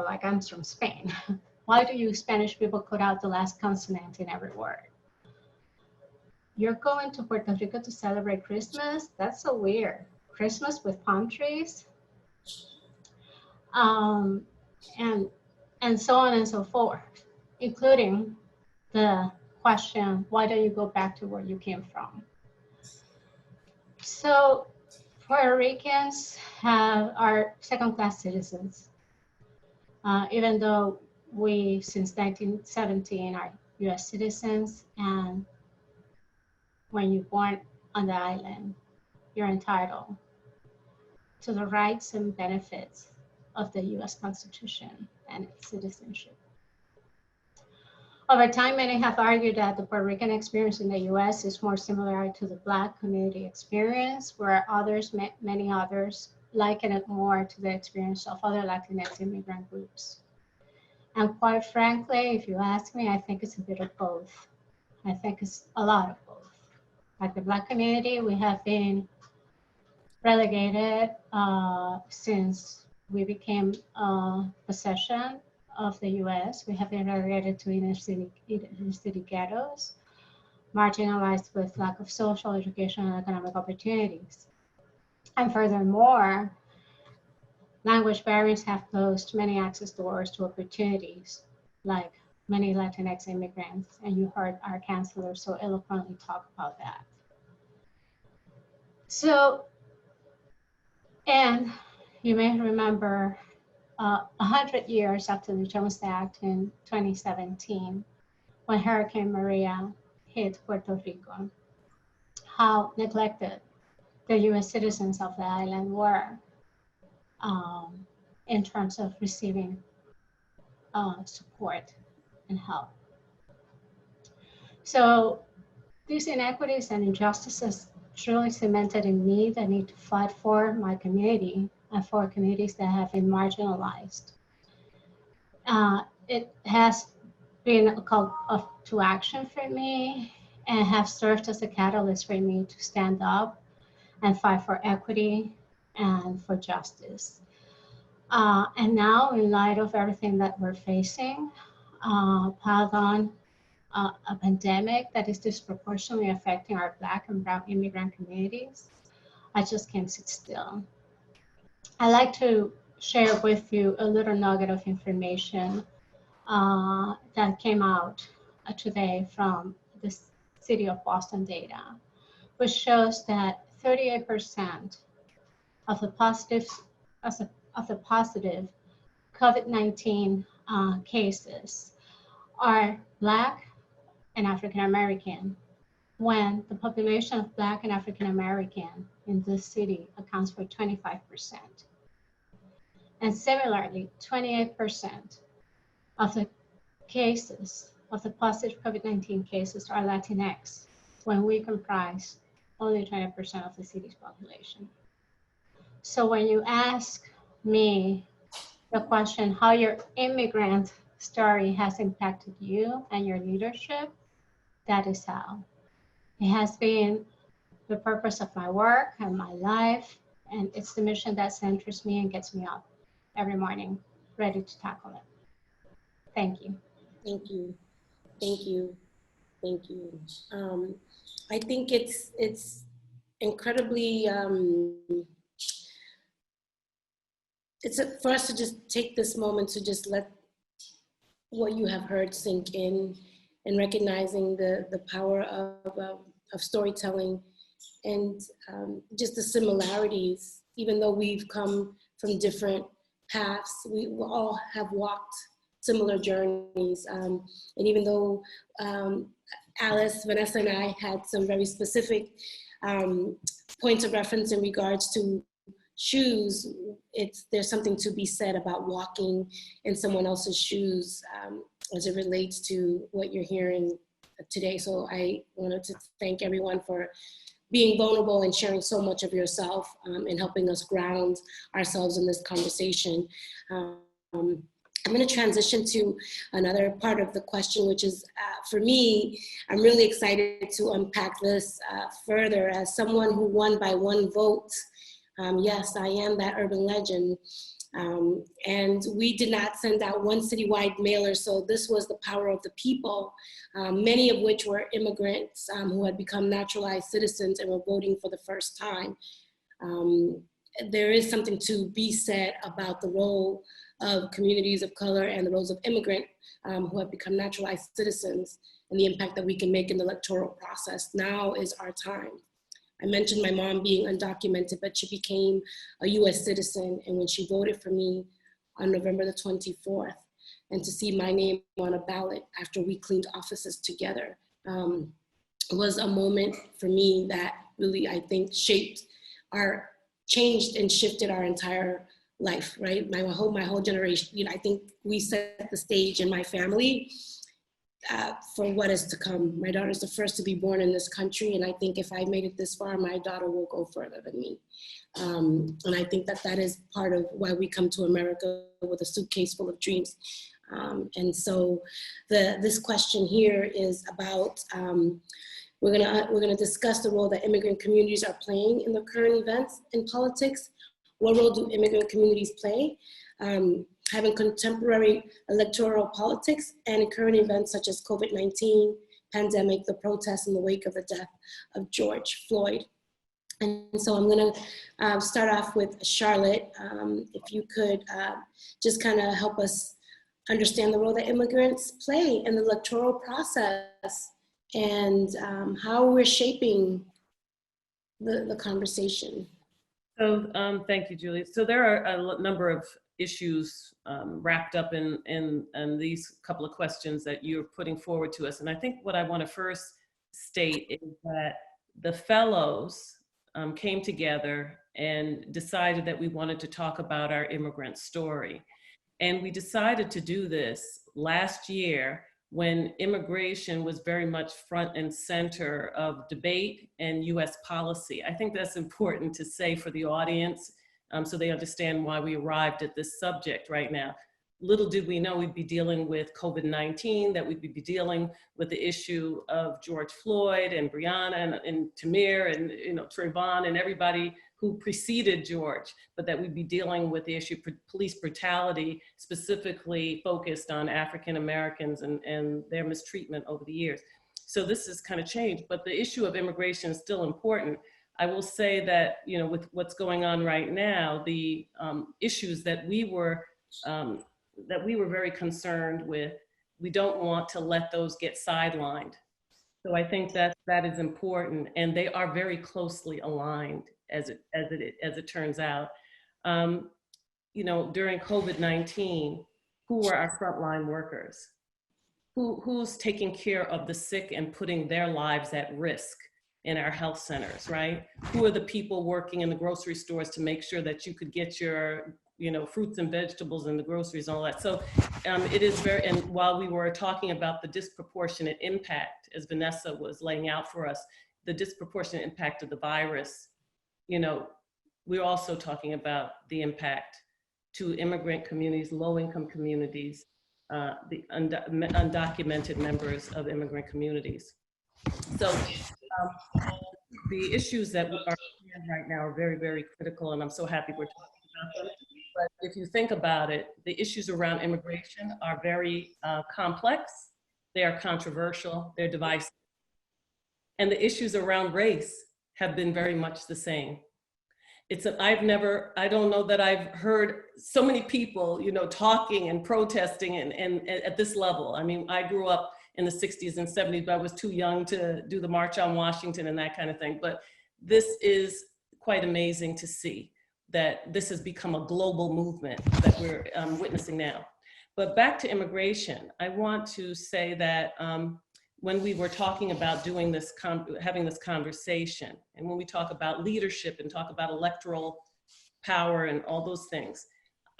like I'm from Spain, why do you Spanish people cut out the last consonant in every word? You're going to Puerto Rico to celebrate Christmas? That's so weird. Christmas with palm trees? And so on and so forth, including the question, why don't you go back to where you came from? So Puerto Ricans are second-class citizens, even though we, since 1917, are US citizens, and when you're born on the island, you're entitled to the rights and benefits of the US Constitution and its citizenship. Over time, many have argued that the Puerto Rican experience in the US is more similar to the Black community experience, where many others liken it more to the experience of other Latinx immigrant groups. And quite frankly, if you ask me, I think it's a bit of both. I think it's a lot of both. Like the Black community, we have been relegated since we became a possession of the US. We have been relegated to inner city ghettos, marginalized with lack of social, educational, and economic opportunities. And furthermore, language barriers have closed many access doors to opportunities, like many Latinx immigrants, and you heard our counselor so eloquently talk about that. So, and you may remember 100 years after the Jones Act in 2017, when Hurricane Maria hit Puerto Rico, how neglected the US citizens of the island were in terms of receiving support and help. So these inequities and injustices truly cemented in me the need to fight for my community and for communities that have been marginalized. It has been a call to action for me and has served as a catalyst for me to stand up and fight for equity and for justice. And now, in light of everything that we're facing, piled on a pandemic that is disproportionately affecting our Black and Brown immigrant communities, I just can't sit still. I'd like to share with you a little nugget of information that came out today from the City of Boston data, which shows that 38% of the positive COVID-19 cases are Black and African American, when the population of Black and African American in this city accounts for 25%. And similarly, 28% of the cases, of the positive COVID-19 cases are Latinx, when we comprise only 20% of the city's population. So when you ask me the question, how your immigrant story has impacted you and your leadership, that is how. It has been the purpose of my work and my life, and it's the mission that centers me and gets me up every morning, ready to tackle it. Thank you. Thank you. Thank you. Thank you. I think it's incredibly, for us to just take this moment to just let what you have heard sink in, and recognizing the power of storytelling, and just the similarities. Even though we've come from different paths, we all have walked similar journeys. And even though Alice, Vanessa, and I had some very specific points of reference in regards to shoes, there's something to be said about walking in someone else's shoes as it relates to what you're hearing today. So I wanted to thank everyone for being vulnerable and sharing so much of yourself and helping us ground ourselves in this conversation. I'm going to transition to another part of the question, which is, for me, I'm really excited to unpack this further. As someone who won by one vote, yes, I am that urban legend. And we did not send out one citywide mailer, so this was the power of the people, many of which were immigrants who had become naturalized citizens and were voting for the first time. There is something to be said about the role of communities of color and the roles of immigrants who have become naturalized citizens and the impact that we can make in the electoral process. Now is our time. I mentioned my mom being undocumented, but she became a US citizen. And when she voted for me on November the 24th, and to see my name on a ballot after we cleaned offices together was a moment for me that really, I think, changed and shifted our entire life, right? My whole generation, you know, I think we set the stage in my family for what is to come. My daughter's the first to be born in this country, and I think if I made it this far, my daughter will go further than me. And I think that is part of why we come to America with a suitcase full of dreams. And so this question here is about, we're gonna discuss the role that immigrant communities are playing in the current events in politics. What role do immigrant communities play? Having contemporary electoral politics and current events such as COVID-19, pandemic, the protests in the wake of the death of George Floyd. And so I'm gonna start off with Charlotte. If you could just kind of help us understand the role that immigrants play in the electoral process and how we're shaping the conversation. So thank you, Julia. So there are a number of issues wrapped up in these couple of questions that you're putting forward to us. And I think what I want to first state is that the fellows came together and decided that we wanted to talk about our immigrant story. And we decided to do this last year when immigration was very much front and center of debate and US policy. I think that's important to say for the audience so they understand why we arrived at this subject right now. Little did we know we'd be dealing with COVID-19, that we'd be dealing with the issue of George Floyd and Breonna and Tamir and Trayvon and everybody who preceded George, but that we'd be dealing with the issue of police brutality, specifically focused on African Americans and their mistreatment over the years. So this has kind of changed, but the issue of immigration is still important. I will say that, with what's going on right now, the issues that we were very concerned with, we don't want to let those get sidelined. So I think that is important, and they are very closely aligned as it turns out. During COVID-19, who were our frontline workers? Who's taking care of the sick and putting their lives at risk in our health centers, right? Who are the people working in the grocery stores to make sure that you could get your fruits and vegetables and the groceries and all that. So it is very, and while we were talking about the disproportionate impact, as Vanessa was laying out for us, the disproportionate impact of the virus, we're also talking about the impact to immigrant communities, low-income communities, the undocumented members of immigrant communities. So the issues that are right now are very, very critical, and I'm so happy we're talking about them. But if you think about it, the issues around immigration are very complex, they are controversial, they're divisive. And the issues around race have been very much the same. I don't know that I've heard so many people, talking and protesting and at this level. I mean, I grew up in the 60s and 70s, but I was too young to do the March on Washington and that kind of thing. But this is quite amazing to see that this has become a global movement that we're witnessing now. But back to immigration, I want to say that when we were talking about doing this, having this conversation, and when we talk about leadership and talk about electoral power and all those things,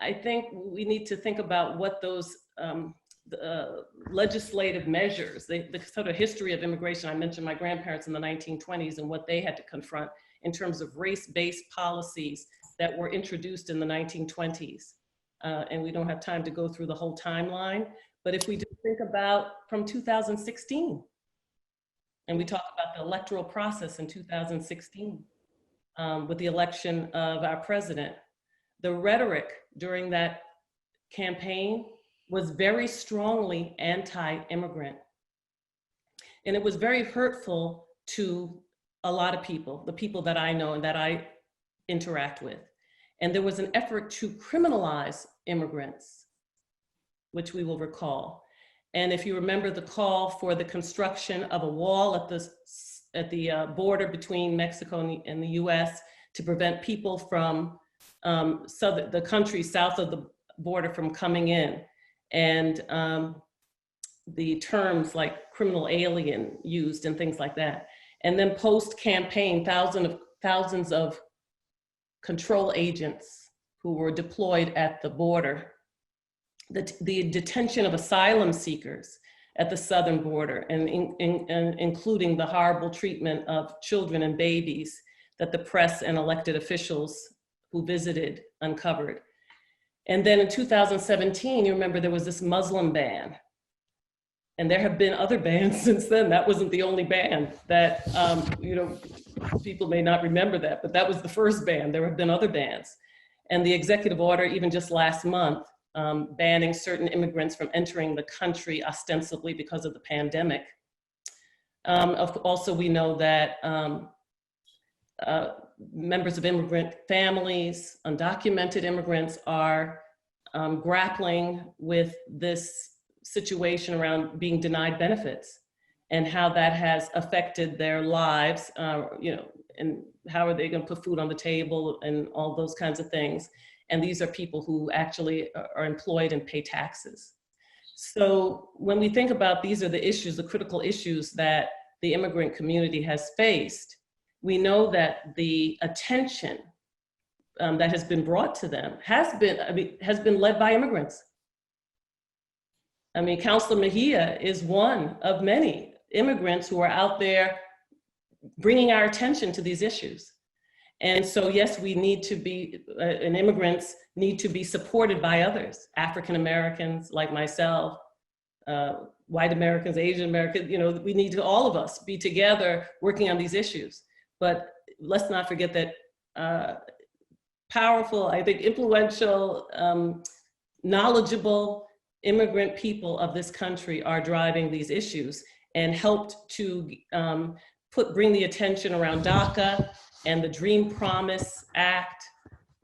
I think we need to think about what those legislative measures, the sort of history of immigration. I mentioned my grandparents in the 1920s and what they had to confront in terms of race-based policies that were introduced in the 1920s. And we don't have time to go through the whole timeline, but if we just think about from 2016, and we talk about the electoral process in 2016 with the election of our president, the rhetoric during that campaign was very strongly anti-immigrant. And it was very hurtful to a lot of people, the people that I know and that I interact with. And there was an effort to criminalize immigrants, which we will recall. And if you remember the call for the construction of a wall at the border between Mexico and the US to prevent people from the country south of the border from coming in. And the terms like criminal alien used and things like that. And then post-campaign, thousands of control agents who were deployed at the border, the detention of asylum seekers at the southern border, and including the horrible treatment of children and babies that the press and elected officials who visited uncovered. And then in 2017, you remember there was this Muslim ban. And there have been other bans since then. That wasn't the only ban that, people may not remember that, but that was the first ban. There have been other bans. And the executive order, even just last month, banning certain immigrants from entering the country ostensibly because of the pandemic. Also, we know that members of immigrant families, undocumented immigrants are grappling with this situation around being denied benefits and how that has affected their lives, and how are they going to put food on the table and all those kinds of things. And these are people who actually are employed and pay taxes. So when we think about these are the issues, the critical issues that the immigrant community has faced, we know that the attention that has been brought to them has been led by immigrants. I mean, Councilor Mejia is one of many immigrants who are out there bringing our attention to these issues. And so, yes, we need to be, and immigrants need to be supported by others, African Americans like myself, white Americans, Asian Americans, we need to, all of us, be together working on these issues. But let's not forget that powerful, I think influential, knowledgeable immigrant people of this country are driving these issues and helped to bring the attention around DACA and the Dream Promise Act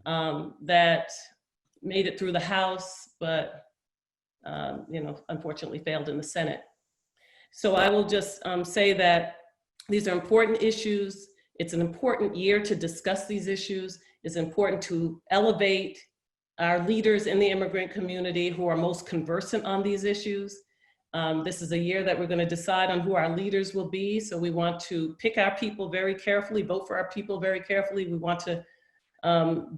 that made it through the House, but unfortunately failed in the Senate. So I will just say that these are important issues. It's an important year to discuss these issues. It's important to elevate our leaders in the immigrant community who are most conversant on these issues. This is a year that we're going to decide on who our leaders will be. So we want to pick our people very carefully, vote for our people very carefully. We want to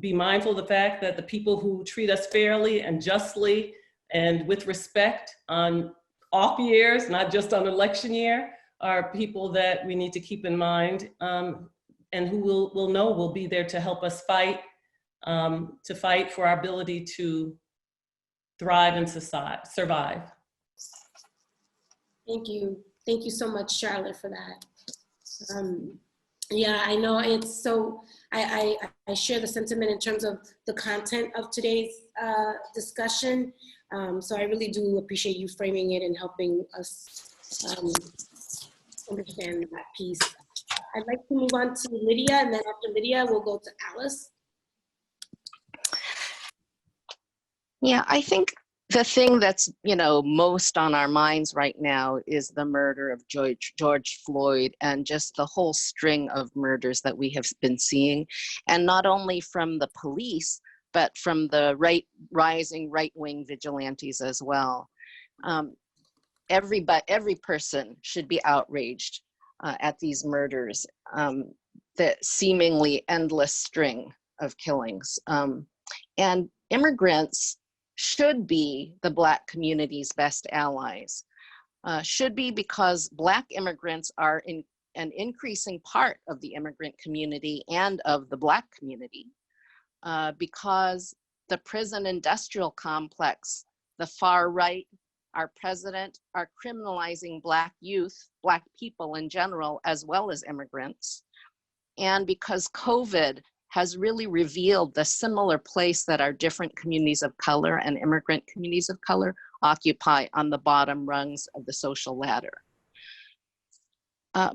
Be mindful of the fact that the people who treat us fairly and justly and with respect on off years, not just on election year, are people that we need to keep in mind, and who will know will be there to help us fight for our ability to thrive and survive. Thank you. Thank you so much, Charlotte, for that. Yeah, I know it's so, I share the sentiment in terms of the content of today's discussion. So I really do appreciate you framing it and helping us understand that piece. I'd like to move on to Lydia, and then after Lydia, we'll go to Alice. Yeah, I think the thing that's, most on our minds right now is the murder of George Floyd, and just the whole string of murders that we have been seeing. And not only from the police, but from the rising right-wing vigilantes as well. Every person should be outraged at these murders, the seemingly endless string of killings. And immigrants should be the Black community's best allies. Should be because Black immigrants are an increasing part of the immigrant community and of the Black community, because the prison industrial complex, the far right, our president, are criminalizing Black youth, Black people in general, as well as immigrants. And because COVID has really revealed the similar place that our different communities of color and immigrant communities of color occupy on the bottom rungs of the social ladder.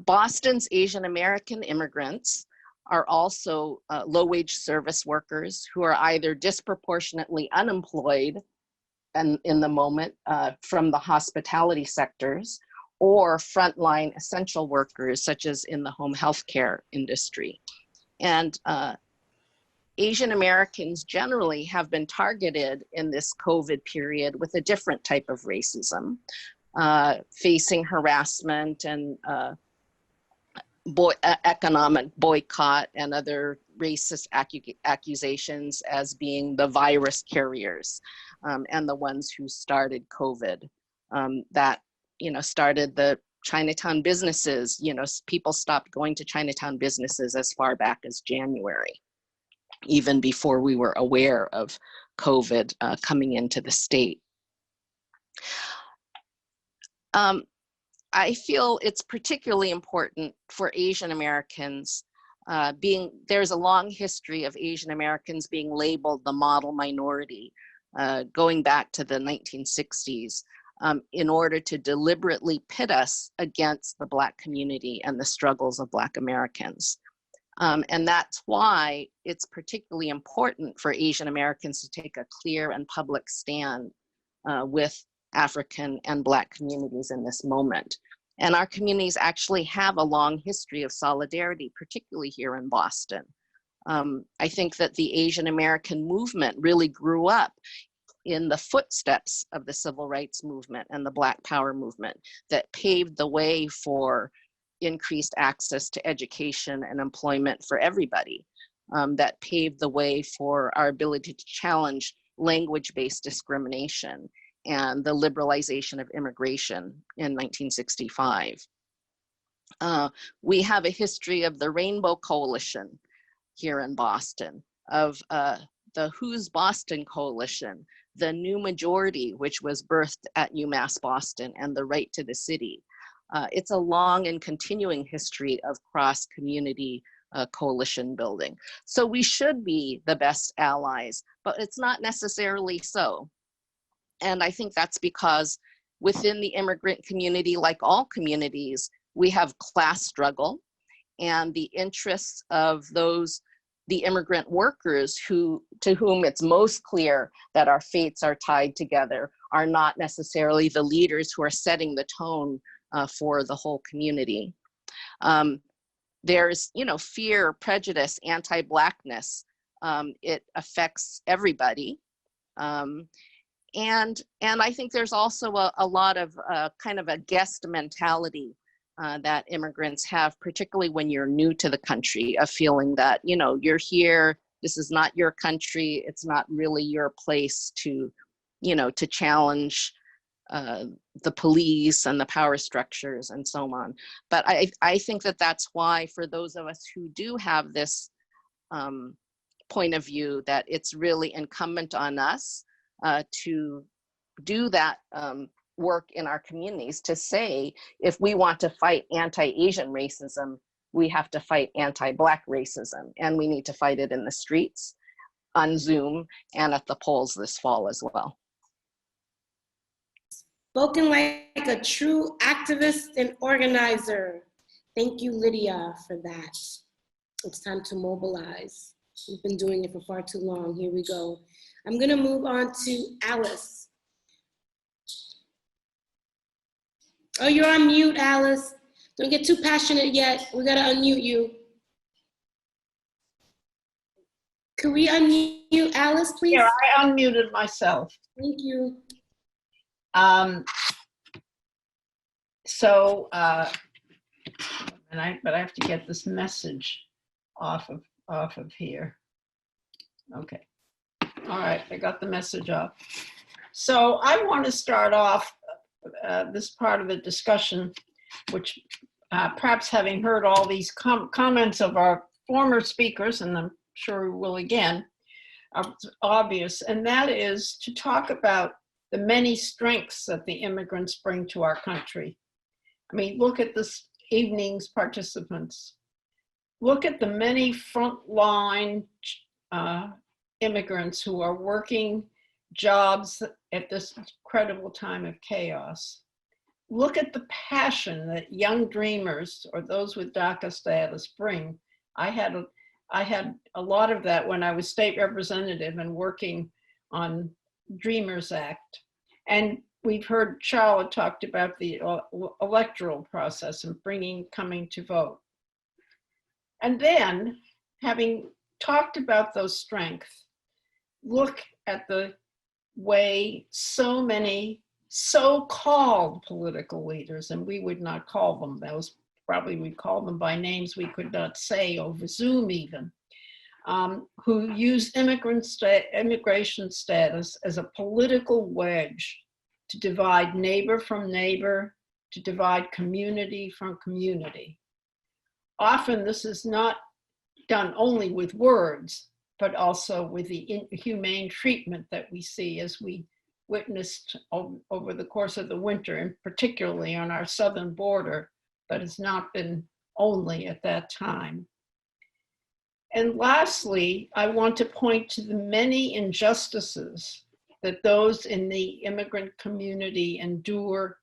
Boston's Asian American immigrants are also low-wage service workers who are either disproportionately unemployed and in the moment from the hospitality sectors, or frontline essential workers such as in the home healthcare industry. And Asian Americans generally have been targeted in this COVID period with a different type of racism, facing harassment and economic boycott and other racist accusations as being the virus carriers, and the ones who started COVID, that started the Chinatown businesses. People stopped going to Chinatown businesses as far back as January, even before we were aware of COVID coming into the state. I feel it's particularly important for Asian Americans there's a long history of Asian Americans being labeled the model minority, going back to the 1960s, in order to deliberately pit us against the Black community and the struggles of Black Americans. And that's why it's particularly important for Asian Americans to take a clear and public stand with African and Black communities in this moment. And our communities actually have a long history of solidarity, particularly here in Boston. I think that the Asian American movement really grew up in the footsteps of the civil rights movement and the Black Power movement that paved the way for increased access to education and employment for everybody, that paved the way for our ability to challenge language-based discrimination and the liberalization of immigration in 1965. We have a history of the Rainbow Coalition here in Boston, of the Who's Boston Coalition, the New Majority, which was birthed at UMass Boston, and the Right to the City. It's a long and continuing history of cross-community coalition building. So we should be the best allies, but it's not necessarily so. And I think that's because within the immigrant community, like all communities, we have class struggle, and the interests of the immigrant workers to whom it's most clear that our fates are tied together are not necessarily the leaders who are setting the tone for the whole community. There's, fear, prejudice, anti-Blackness. It affects everybody. And I think there's also a lot of kind of a guest mentality that immigrants have, particularly when you're new to the country, of feeling that, you're here, This is not your country. It's not really your place to, to challenge the police and the power structures and so on. But I think that that's why, for those of us who do have this point of view, that it's really incumbent on us to do that work in our communities, to say, if we want to fight anti-Asian racism, we have to fight anti-Black racism, and we need to fight it in the streets, on Zoom, and at the polls this fall as well. Spoken like a true activist and organizer. Thank you, Lydia, for that. It's time to mobilize. We've been doing it for far too long. Here we go. I'm gonna move on to Alice. Oh, you're on mute, Alice. Don't get too passionate yet. We gotta unmute you. Can we unmute Alice, please? Yeah, I unmuted myself. Thank you. But I have to get this message off of here. Okay. All right, I got the message off. So I want to start off this part of the discussion, which perhaps having heard all these comments of our former speakers, and I'm sure we will again, are obvious, and that is to talk about the many strengths that the immigrants bring to our country. I mean, look at this evening's participants. Look at the many frontline immigrants who are working jobs at this incredible time of chaos. Look at the passion that young dreamers or those with DACA status bring. I had a lot of that when I was state representative and working on Dreamers Act. And we've heard Charlotte talked about the electoral process and coming to vote. And then, having talked about those strengths, look at the way so many so-called political leaders, and we would not call them those, probably we'd call them by names we could not say over Zoom even, who use immigration status as a political wedge to divide neighbor from neighbor, to divide community from community. Often this is not done only with words, but also with the inhumane treatment that we see, as we witnessed over the course of the winter, and particularly on our southern border, but it's not been only at that time. And lastly, I want to point to the many injustices that those in the immigrant community endure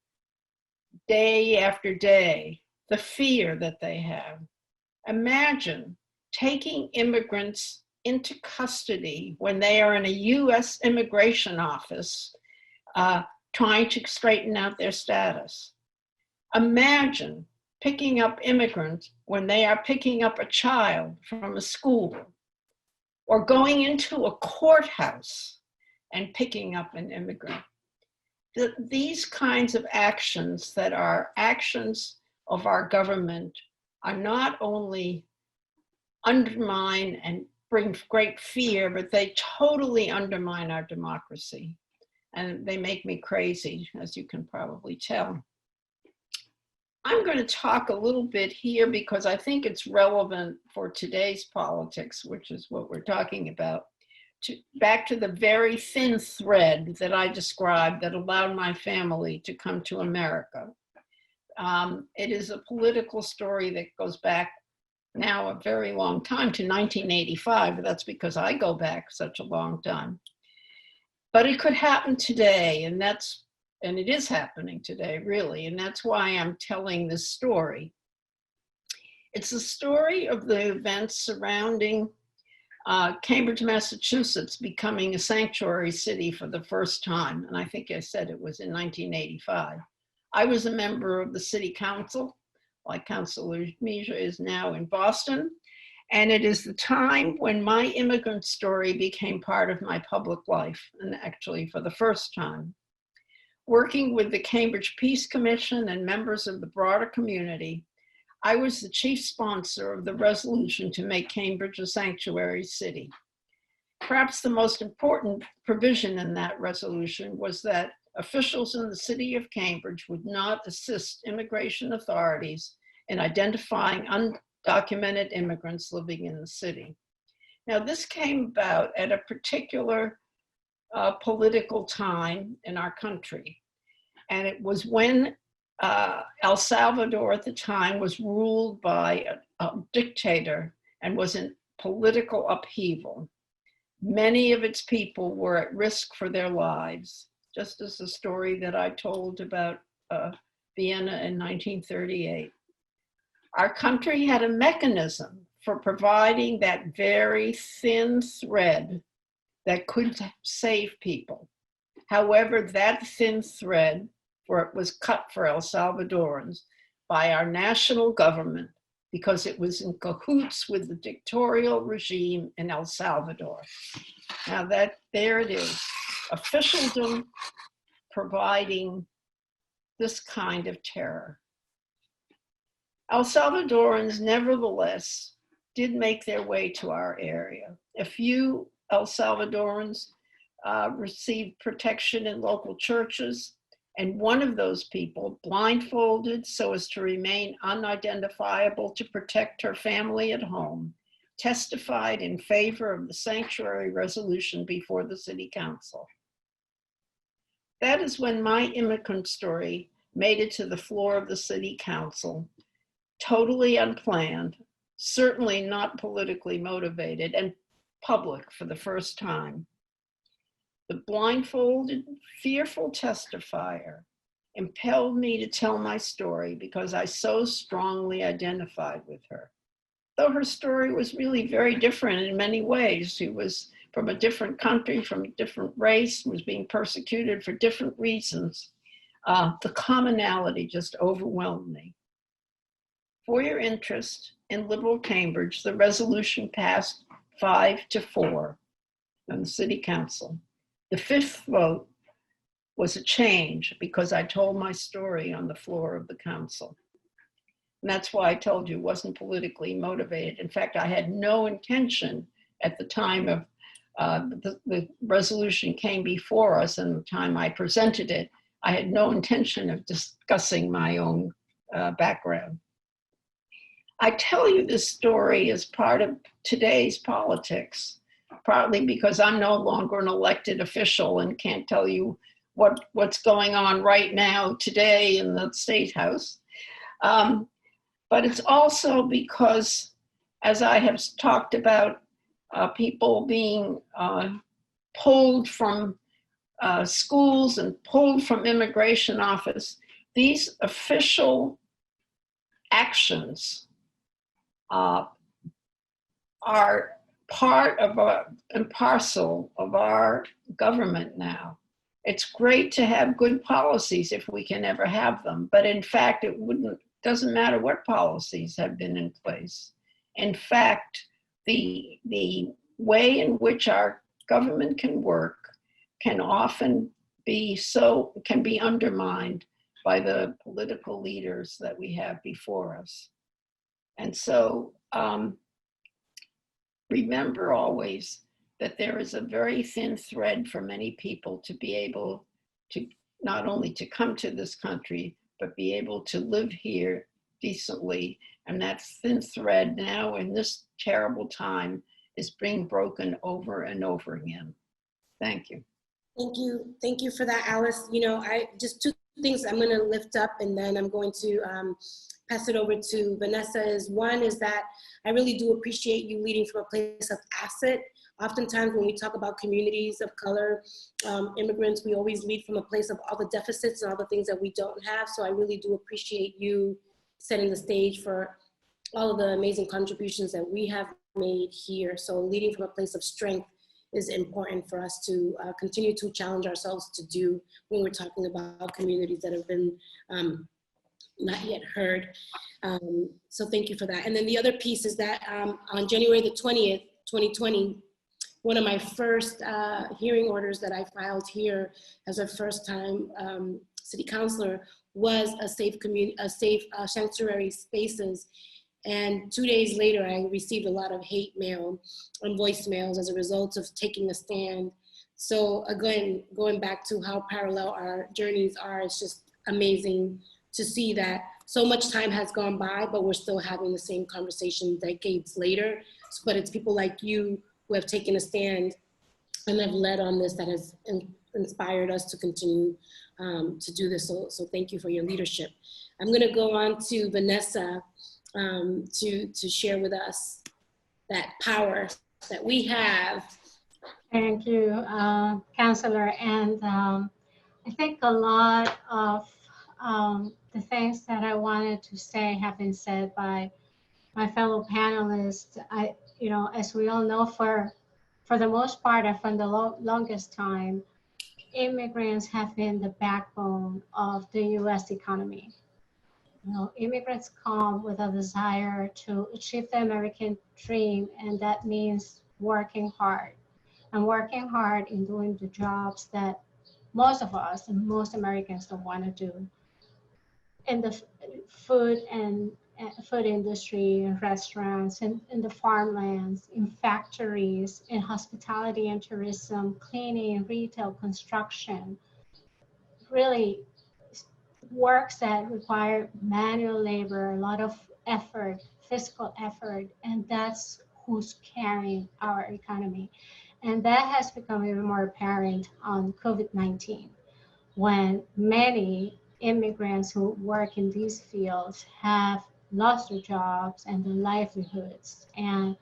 day after day, the fear that they have. Imagine taking immigrants into custody when they are in a US immigration office trying to straighten out their status. Imagine picking up immigrants when they are picking up a child from a school, or going into a courthouse and picking up an immigrant. These kinds of actions that are actions of our government are not only undermine and bring great fear, but they totally undermine our democracy. And they make me crazy, as you can probably tell. I'm going to talk a little bit here because I think it's relevant for today's politics, which is what we're talking about. Back to the very thin thread that I described that allowed my family to come to America. It is a political story that goes back now a very long time to 1985. That's because I go back such a long time. But it could happen today, and it is happening today, really, and that's why I'm telling this story. It's a story of the events surrounding Cambridge, Massachusetts becoming a sanctuary city for the first time, and I think I said it was in 1985. I was a member of the city council, like Councilor Mejia is now in Boston, and it is the time when my immigrant story became part of my public life, and actually for the first time. Working with the Cambridge Peace Commission and members of the broader community, I was the chief sponsor of the resolution to make Cambridge a sanctuary city. Perhaps the most important provision in that resolution was that officials in the city of Cambridge would not assist immigration authorities in identifying undocumented immigrants living in the city. Now, this came about at a particular political time in our country. And it was when El Salvador at the time was ruled by a dictator and was in political upheaval. Many of its people were at risk for their lives, just as the story that I told about Vienna in 1938. Our country had a mechanism for providing that very thin thread that could save people. However, that thin thread was cut for El Salvadorans by our national government because it was in cahoots with the dictatorial regime in El Salvador. Now there it is, officialdom providing this kind of terror. El Salvadorans, nevertheless, did make their way to our area. A few El Salvadorans received protection in local churches, and one of those people, blindfolded so as to remain unidentifiable to protect her family at home, testified in favor of the sanctuary resolution before the city council. That is when my immigrant story made it to the floor of the city council, totally unplanned, certainly not politically motivated, and public for the first time. The blindfolded, fearful testifier impelled me to tell my story because I so strongly identified with her. Though her story was really very different in many ways. She was from a different country, from a different race, was being persecuted for different reasons. The commonality just overwhelmed me. For your interest in liberal Cambridge, the resolution passed 5-4 on the city council. The fifth vote was a change because I told my story on the floor of the council. And that's why I told you it wasn't politically motivated. In fact, I had no intention at the time of the resolution came before us and the time I presented it, I had no intention of discussing my own background. I tell you this story as part of today's politics, partly because I'm no longer an elected official and can't tell you what's going on right now today in the State House. But it's also because, as I have talked about, people being pulled from schools and pulled from immigration office, these official actions are part of and parcel of our government now. It's great to have good policies if we can ever have them, but in fact, doesn't matter what policies have been in place. In fact, the way in which our government can work can often be undermined by the political leaders that we have before us. And so remember always that there is a very thin thread for many people to be able to not only to come to this country, but be able to live here decently. And that thin thread now in this terrible time is being broken over and over again. Thank you. Thank you for that, Alice. You know, just two things I'm gonna lift up and then I'm going to pass it over to Vanessa. One is that I really do appreciate you leading from a place of asset. Oftentimes when we talk about communities of color, immigrants, we always lead from a place of all the deficits and all the things that we don't have. So I really do appreciate you setting the stage for all of the amazing contributions that we have made here. So leading from a place of strength is important for us to continue to challenge ourselves to do when we're talking about communities that have been not yet heard. So thank you for that. And then the other piece is that on January the 20th, 2020, one of my first hearing orders that I filed here as a first time city councilor, was a safe community, a safe sanctuary spaces. And 2 days later, I received a lot of hate mail and voicemails as a result of taking a stand. So again, going back to how parallel our journeys are, it's just amazing to see that so much time has gone by, but we're still having the same conversation decades later. But it's people like you who have taken a stand and have led on this that has inspired us to continue to do this. So thank you for your leadership. I'm gonna go on to Vanessa to share with us that power that we have. Thank you, Counselor. And I think a lot of the things that I wanted to say have been said by my fellow panelists. As we all know, for the most part and for the longest time, immigrants have been the backbone of the U.S. economy. Immigrants come with a desire to achieve the American dream, and that means working hard. And working hard in doing the jobs that most of us and most Americans don't want to do. In the food industry, in restaurants, in the farmlands, in factories, in hospitality and tourism, cleaning, retail, construction, really works that require manual labor, a lot of effort, physical effort, and that's who's carrying our economy. And that has become even more apparent on COVID-19, when many immigrants who work in these fields have lost their jobs and their livelihoods, and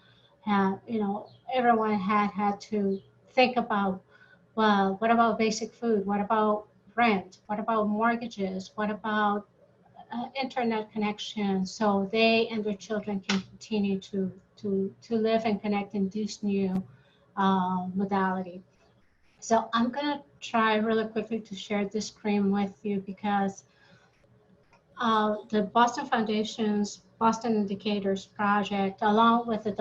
everyone had to think about, well, what about basic food? What about rent? What about mortgages? What about internet connection, so they and their children can continue to live and connect in this new modality. So I'm gonna try really quickly to share this screen with you, because the Boston Foundation's Boston Indicators Project, along with the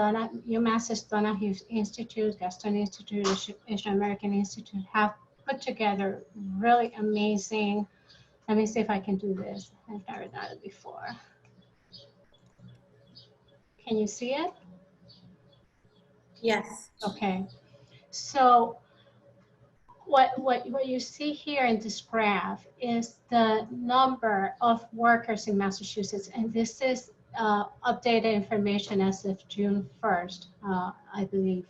UMass's Donahue Institute, Gaston Institute, Asian American Institute, have put together really amazing. Let me see if I can do this. I've never done it before. Can you see it? Yes. Okay. So what you see here in this graph is the number of workers in Massachusetts, and this is updated information as of June 1st, I believe.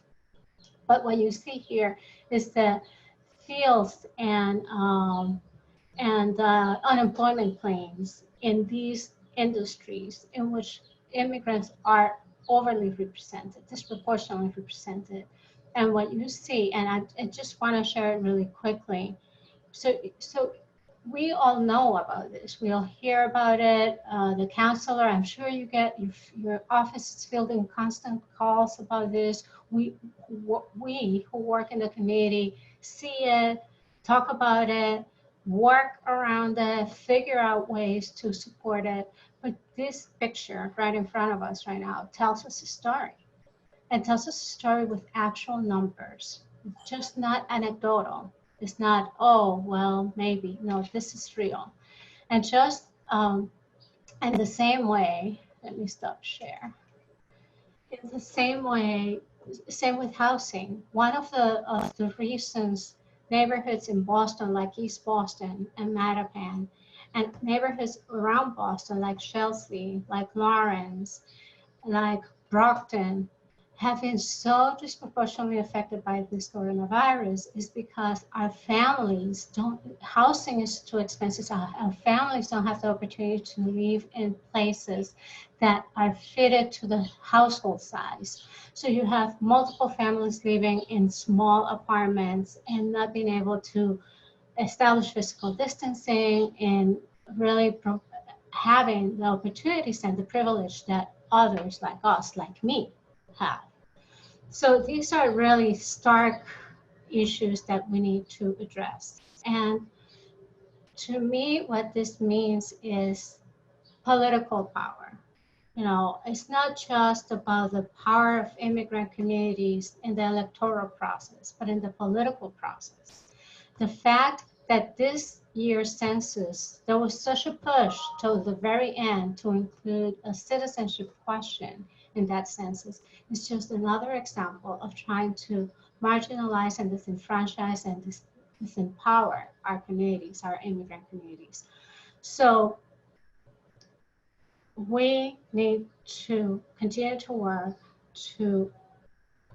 But what you see here is the fields and unemployment claims in these industries in which immigrants are overly represented, disproportionately represented. And what you see, and I just want to share it really quickly. So we all know about this. We all hear about it. The counselor, I'm sure you get, your office is fielding constant calls about this. We who work in the community see it, talk about it, work around it, figure out ways to support it. But this picture right in front of us right now tells us a story. And tells us a story with actual numbers, just not anecdotal. It's not, oh, well, maybe. No, this is real. And just in the same way, let me stop share. In the same way, same with housing. One of the reasons neighborhoods in Boston, like East Boston and Mattapan, and neighborhoods around Boston, like Chelsea, like Lawrence, like Brockton, have been so disproportionately affected by this coronavirus is because our families housing is too expensive. Our families don't have the opportunity to live in places that are fitted to the household size. So you have multiple families living in small apartments and not being able to establish physical distancing and really having the opportunities and the privilege that others like us, like me, have. So these are really stark issues that we need to address. And to me, what this means is political power. It's not just about the power of immigrant communities in the electoral process, but in the political process. The fact that this year census, there was such a push till the very end to include a citizenship question in that census. It's just another example of trying to marginalize and disenfranchise and disempower our communities, our immigrant communities. So we need to continue to work to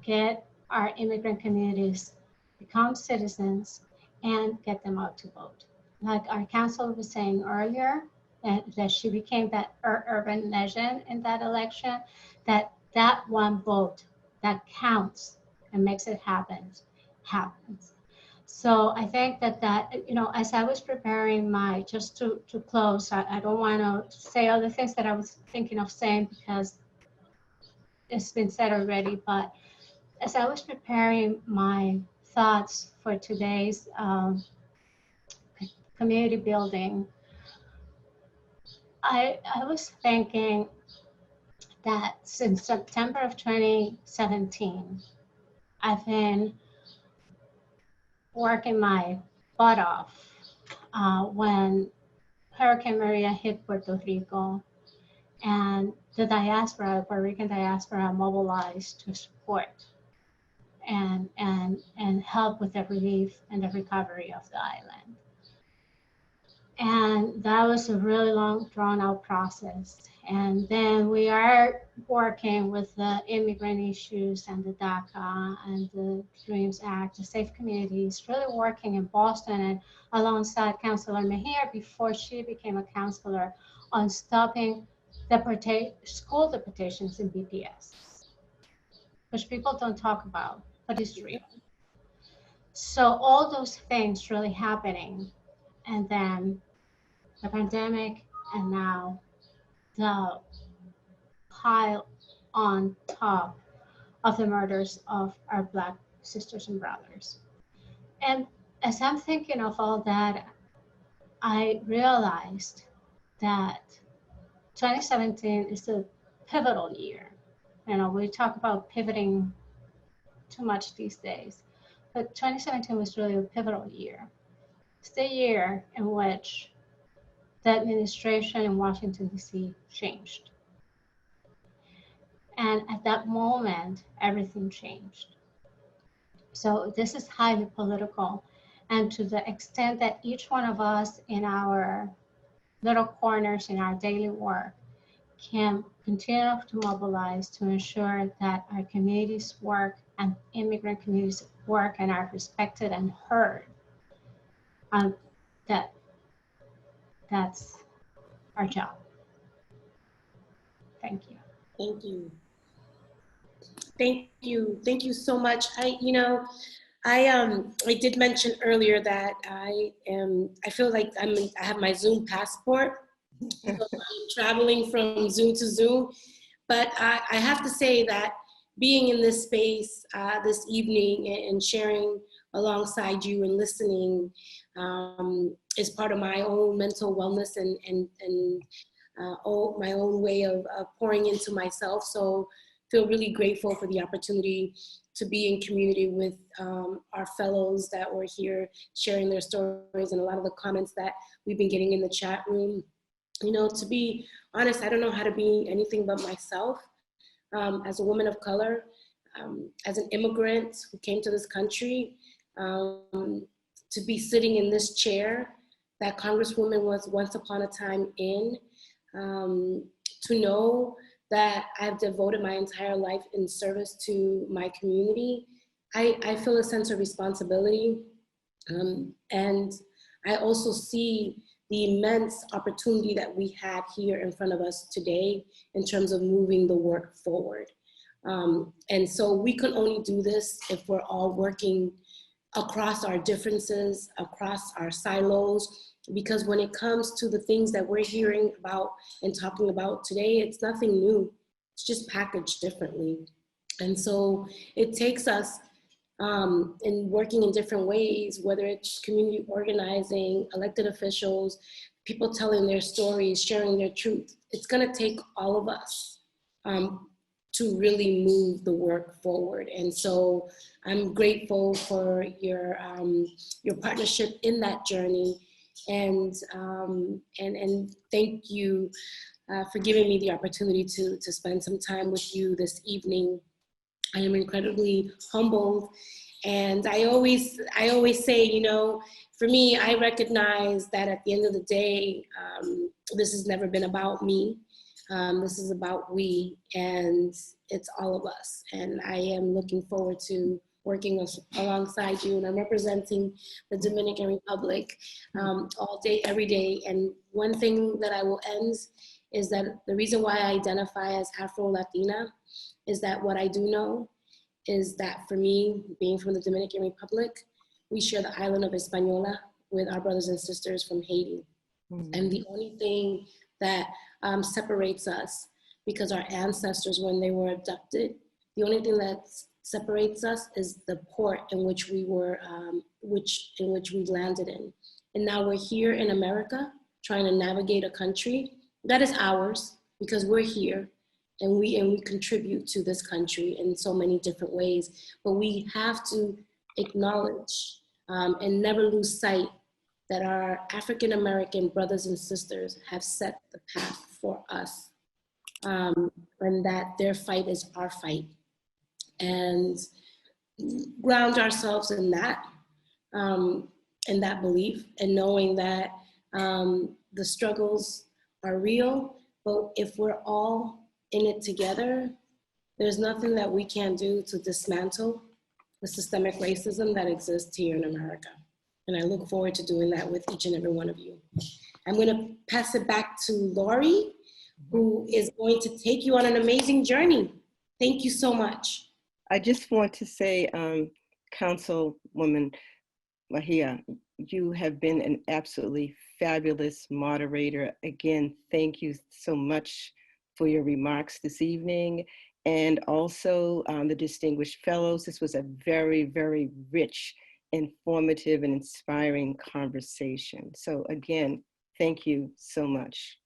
get our immigrant communities become citizens and get them out to vote. Like our council was saying earlier, that she became that urban legend in that election, that one vote that counts and makes it happen, happens. So I think that, you know, as I was preparing just to close, I don't want to say all the things that I was thinking of saying because it's been said already, but as I was preparing my thoughts for today's community building, I was thinking that since September of 2017, I've been working my butt off when Hurricane Maria hit Puerto Rico and the diaspora, Puerto Rican diaspora, mobilized to support and help with the relief and the recovery of the island. And that was a really long, drawn out process. And then we are working with the immigrant issues and the DACA and the DREAMS Act, the Safe Communities, really working in Boston and alongside Councilor Mejia before she became a councilor on stopping school deportations in BPS, which people don't talk about, but it's real. So all those things really happening. And then the pandemic, and now the pile on top of the murders of our Black sisters and brothers. And as I'm thinking of all that, I realized that 2017 is a pivotal year. You know, we talk about pivoting too much these days, but 2017 was really a pivotal year. It's the year in which the administration in Washington, D.C. changed. And at that moment, everything changed. So this is highly political. And to the extent that each one of us in our little corners in our daily work can continue to mobilize to ensure that our communities work and immigrant communities work and are respected and heard, that's our job. Thank you. Thank you. Thank you. Thank you so much. I did mention earlier that I feel like I have my Zoom passport. So I'm traveling from Zoom to Zoom. But I have to say that being in this space this evening and sharing alongside you and listening is part of my own mental wellness and my own way of pouring into myself. So feel really grateful for the opportunity to be in community with our fellows that were here sharing their stories and a lot of the comments that we've been getting in the chat room. You know, to be honest, I don't know how to be anything but myself. As a woman of color, as an immigrant who came to this country, to be sitting in this chair that Congresswoman was once upon a time in, to know that I've devoted my entire life in service to my community, I feel a sense of responsibility. And I also see the immense opportunity that we have here in front of us today in terms of moving the work forward. And so we can only do this if we're all working across our differences, across our silos, because when it comes to the things that we're hearing about and talking about today, it's nothing new. It's just packaged differently. And so it takes us in working in different ways, whether it's community organizing, elected officials, people telling their stories, sharing their truth. It's gonna take all of us to really move the work forward. And so I'm grateful for your partnership in that journey. And thank you for giving me the opportunity to spend some time with you this evening. I am incredibly humbled. And I always say, you know, for me, I recognize that at the end of the day, this has never been about me. This is about we, and it's all of us. And I am looking forward to working alongside you. And I'm representing the Dominican Republic all day, every day. And one thing that I will end is that the reason why I identify as Afro-Latina is that what I do know is that for me, being from the Dominican Republic, we share the island of Hispaniola with our brothers and sisters from Haiti. And the only thing that separates us, because our ancestors, when they were abducted, the only thing that separates us is the port in which we were, in which we landed in. And now we're here in America trying to navigate a country that is ours because we're here. And we contribute to this country in so many different ways. But we have to acknowledge and never lose sight that our African-American brothers and sisters have set the path for us, and that their fight is our fight. And ground ourselves in that belief, and knowing that the struggles are real, but if we're all in it together, there's nothing that we can do to dismantle the systemic racism that exists here in America. And I look forward to doing that with each and every one of you. I'm gonna pass it back to Lori, who is going to take you on an amazing journey. Thank you so much. I just want to say, Councilwoman Mejia, you have been an absolutely fabulous moderator. Again, thank you so much for your remarks this evening, and also the distinguished fellows. This was a very, very rich, informative, and inspiring conversation. So again, thank you so much.